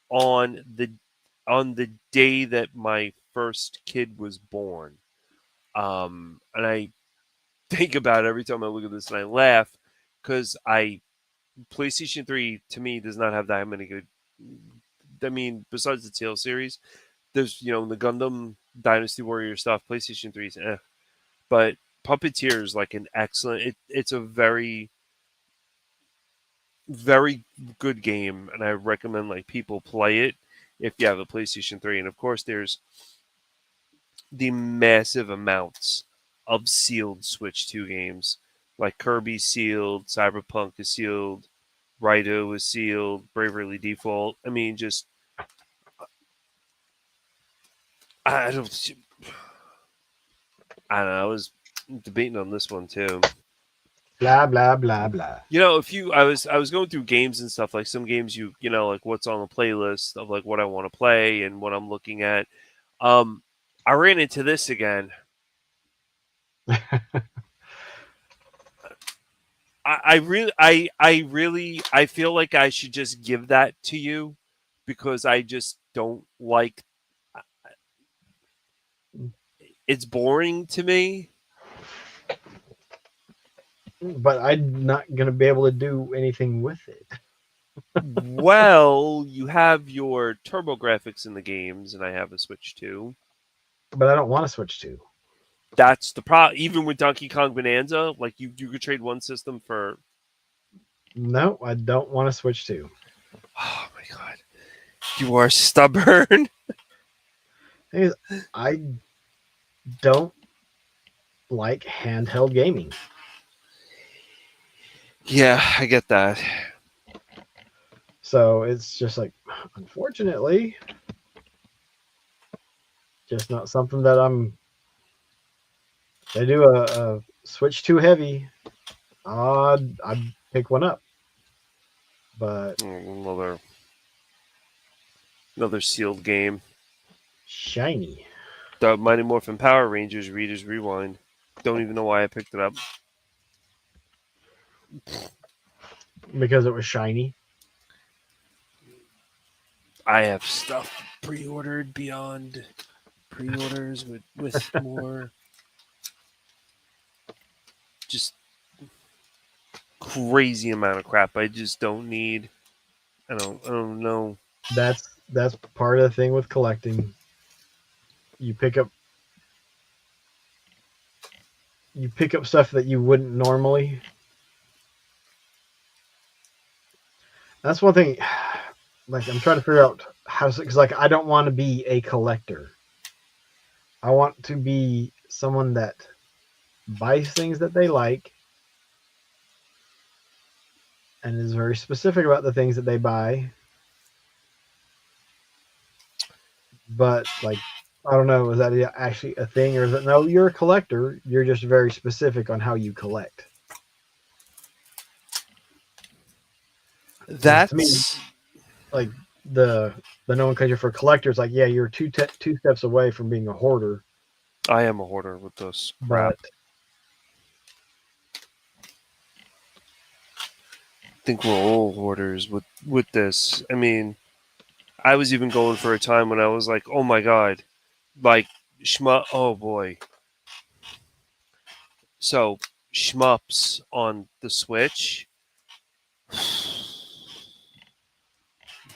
on the day that my first kid was born, and I think about it every time I look at this and I laugh because I PlayStation 3 to me does not have that many good. I mean, besides the Tale series, there's the Gundam Dynasty Warrior stuff. PlayStation 3 is but Puppeteer is like an excellent. It's a very very good game, and I recommend like people play it if you have a PlayStation 3. And of course, there's the massive amounts of sealed Switch 2 games, like Kirby sealed, Cyberpunk is sealed, Raito is sealed, Bravely Default. I mean, just I don't. I don't know. I was debating on this one too. Blah blah blah blah. If you, I was going through games and stuff. Like some games, like what's on the playlist of like what I want to play and what I'm looking at. Um, I ran into this again. I feel like I should just give that to you because I just don't like. It's boring to me. But I'm not gonna be able to do anything with it. Well, you have your turbo graphics in the games, and I have a Switch too. But I don't want to switch to. That's the problem. Even with Donkey Kong Bonanza, like you could trade one system for. No, I don't want to switch to. Oh my god, you are stubborn. Thing is, I don't like handheld gaming. Yeah, I get that. So it's just like, unfortunately, just not something that I'm. They do a switch too heavy. I'd pick one up, but Another sealed game. shiny The Mighty Morphin Power Rangers Readers Rewind. Don't even know why I picked it up. because it was shiny. I have stuff pre-ordered beyond pre-orders with more just crazy amount of crap I just don't need. I don't know. That's part of the thing with collecting. You pick up you pick up stuff that you wouldn't normally. That's one thing. Like I'm trying to figure out how to because like I don't want to be a collector. I want to be someone that buys things that they like and is very specific about the things that they buy. But like I don't know, is that actually a thing or is it no? You're a collector. You're just very specific on how you collect. Because to me, That's like the the nomenclature for collectors, like yeah, you're two steps away from being a hoarder, I am a hoarder with this crap. but I think we're all hoarders with this. I mean, I was even going for a time when I was like, oh my god, like shmup. Oh boy. So shmups on the Switch,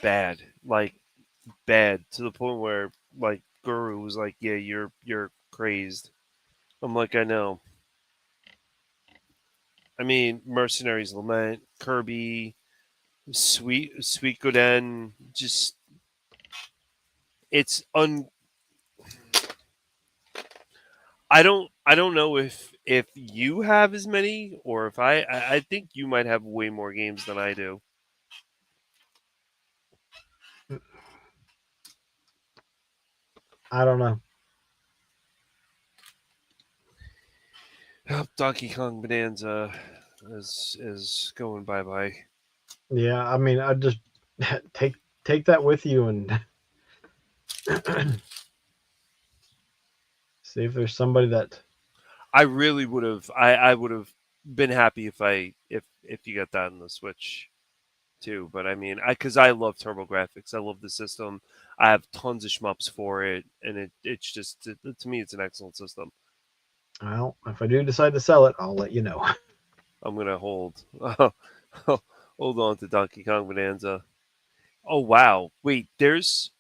bad. Like bad to the point where like Guru was like, yeah, you're crazed. I'm like, I know. I mean, Mercenaries Lament, Kirby, Sweet Goden, just it's un. I don't know if you have as many or if I think you might have way more games than I do. I don't know. Oh, Donkey Kong Bonanza is going bye bye. Yeah, I mean, I just take take that with you and see if there's somebody that I really would have I would have been happy if you got that on the Switch too. But I mean, I because I love Turbo Graphics, I love the system. I have tons of shmups for it, and it's just to me it's an excellent system. well, if I do decide to sell it, I'll let you know. I'm gonna hold on to Donkey Kong Bonanza. Oh wow, wait, there's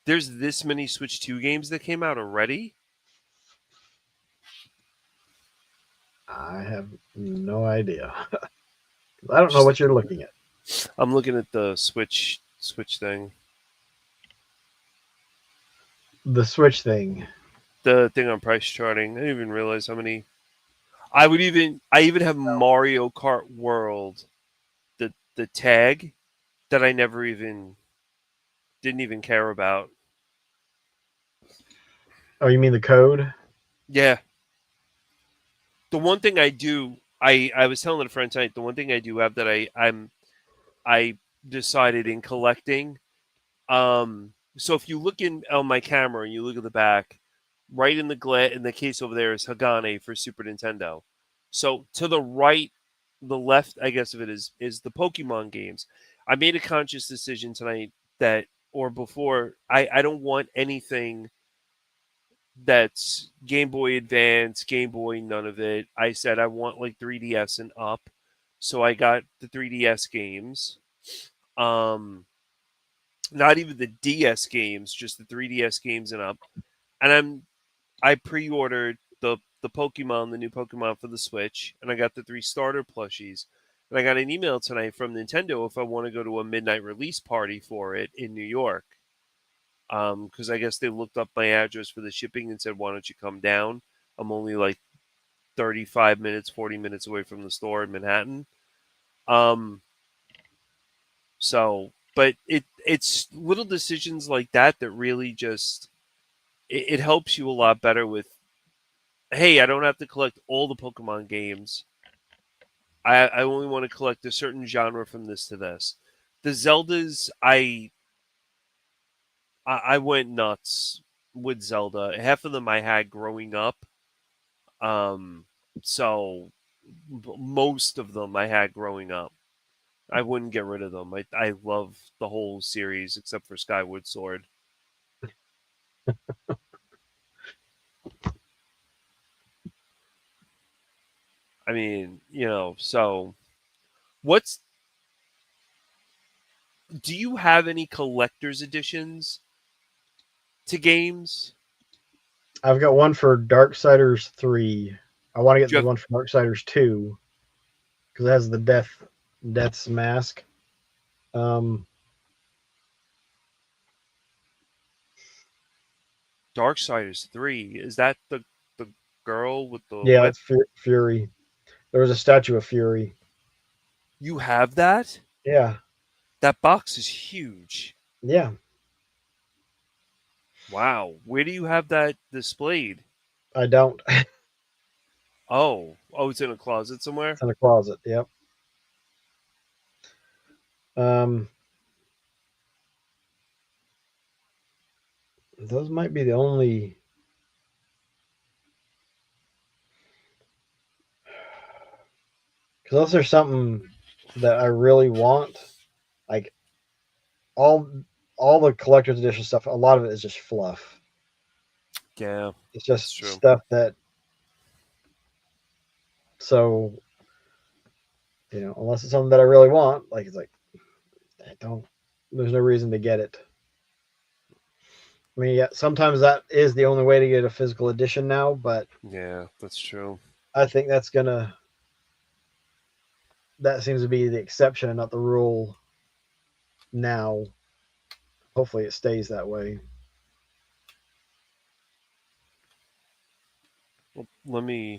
this many Switch 2 games that came out already. I have no idea. I don't know Just what you're looking at. I'm looking at the Switch thing, The Switch thing. the thing on price charting. I didn't even realize how many. I even have Mario Kart World, the tag that I never even didn't even care about. Oh, you mean the code? Yeah, the one thing I do, I was telling a friend tonight, the one thing I do have that I decided in collecting. So if you look in on my camera and you look at the back, right in the case over there is Hagane for Super Nintendo. So to the right, the left, I guess of it is the Pokemon games. I made a conscious decision tonight that or before I don't want anything that's Game Boy Advance, Game Boy, none of it. I said I want like 3DS and up. So I got the 3DS games. Um Not even the DS games, just the 3DS games and up. And I pre-ordered the Pokemon, the new Pokemon for the Switch, and I got the 3 starter plushies. And I got an email tonight from Nintendo if I want to go to a midnight release party for it in New York. Because I guess they looked up my address for the shipping and said, "Why don't you come down?" I'm only like 35 minutes, 40 minutes away from the store in Manhattan. Um, but it's little decisions like that that really just it helps you a lot better with. Hey, I don't have to collect all the Pokemon games. I only want to collect a certain genre from this to this. The Zeldas, I went nuts with Zelda. Half of them I had growing up. Um, so most of them I had growing up. I wouldn't get rid of them. I love the whole series except for Skyward Sword. I mean, so what's do you have any collector's editions to games? I've got one for Darksiders 3. I want to get Do you the have one for Darksiders 2 because it has the Death's mask. Um, Darksiders 3? Is that the girl with the yeah, whip? that's Fury. There was a statue of Fury. You have that? Yeah, That box is huge. yeah. Wow. Where do you have that displayed? I don't. Oh, it's in a closet somewhere? It's in a closet. Yep. Um, those might be the only. Because unless there's something that I really want, like all all the collector's edition stuff, a lot of it is just fluff. Yeah, It's that's just true. stuff that so unless it's something that I really want, like it's like I don't. There's no reason to get it. I mean, yeah, sometimes that is the only way to get a physical edition now, but Yeah, that's true. I think that seems to be the exception and not the rule now. Hopefully, it stays that way. Well,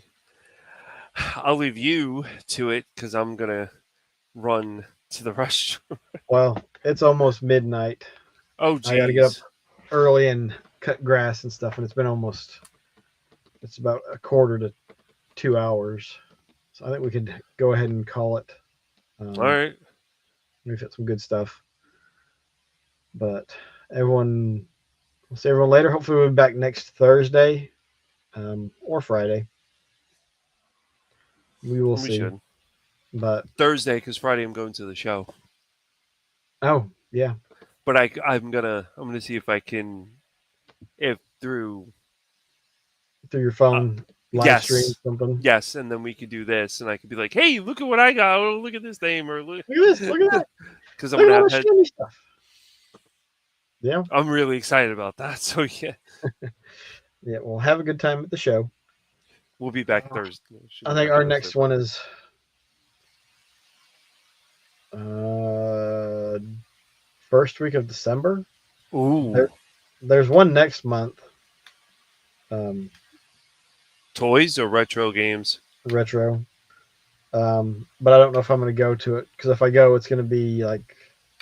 I'll leave you to it because I'm going to run to the restroom. Well, it's almost midnight. Oh, I got to get up geez. early and cut grass and stuff, and it's about a quarter to 2 hours. So I think we could go ahead and call it. All Um, right. we've hit some good stuff, but everyone, we'll see everyone later. Hopefully, we'll be back next Thursday or Friday. We will We see. should. But Thursday, because Friday I'm going to the show. oh yeah, But I'm gonna see if I can if through through your uh, phone live stream yes, something. yes, and then we could do this, and I could be like, hey, look at what I got. Oh, look at this name, or look, Look at this! Look at that! because I'm Look at gonna all have the head. shiny stuff. Yeah, I'm really excited about that. So yeah, yeah. Well, have a good time at the show. we'll be back Thursday. Should I be think back our Thursday. next one is uh first week of December. Ooh, There, there's one next month. Um, toys or retro games? retro. But I don't know if I'm going to go to it because if I go, it's going to be like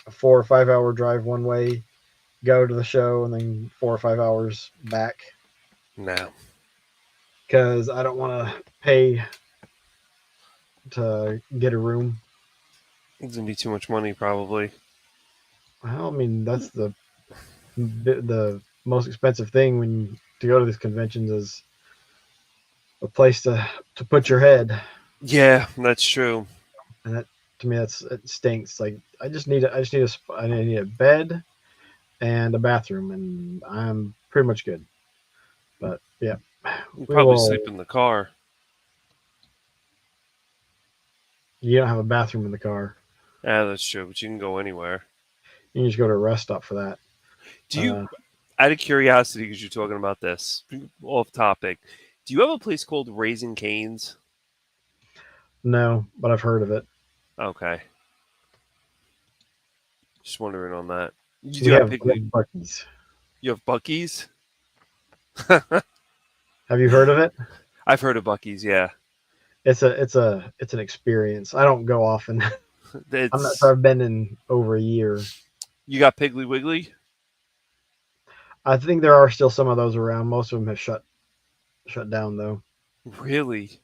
a 4 or 5 hour drive one way, go to the show, and then 4 or 5 hours back No, because I don't want to pay to get a room. it's gonna be too much money probably. Well, I mean, that's the most expensive thing when to go to these conventions is a place to put your head, Yeah, that's true. and that to me it stinks. Like I need a bed and a bathroom, and I'm pretty much good. But yeah, You we probably will. sleep in the car. You don't have a bathroom in the car. Yeah, that's true. But you can go anywhere. You can just go to a rest stop for that. Do you, out of curiosity, because you're talking about this, off topic, do you have a place called Raising Canes? No, but I've heard of it. Okay, just wondering on that. You do We have have Piggly. Bucky's. You have Bucky's. Have you heard of it? I've heard of Bucky's. Yeah, It's an experience. I don't go often. I'm not sure it's I've been in over a year. you got Piggly Wiggly. I think there are still some of those around. Most of them have shut down though. Really?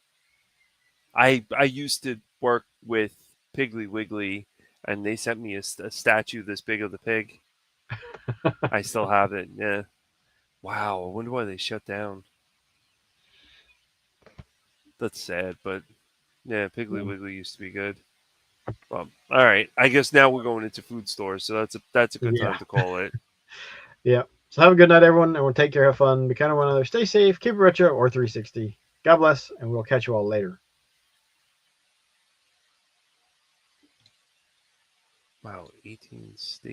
I used to work with Piggly Wiggly, and they sent me a statue this big of the pig. I still have it. Yeah. Wow. I wonder why they shut down. That's sad, but yeah, Piggly Wiggly used to be good. Well, all right. I guess now we're going into food stores, so that's a good Yeah, time to call it. yeah. So have a good night, everyone. Everyone take care, have fun, be kind of one another, stay safe, keep it retro or 360. God bless, and we'll catch you all later. Wow, 18 states.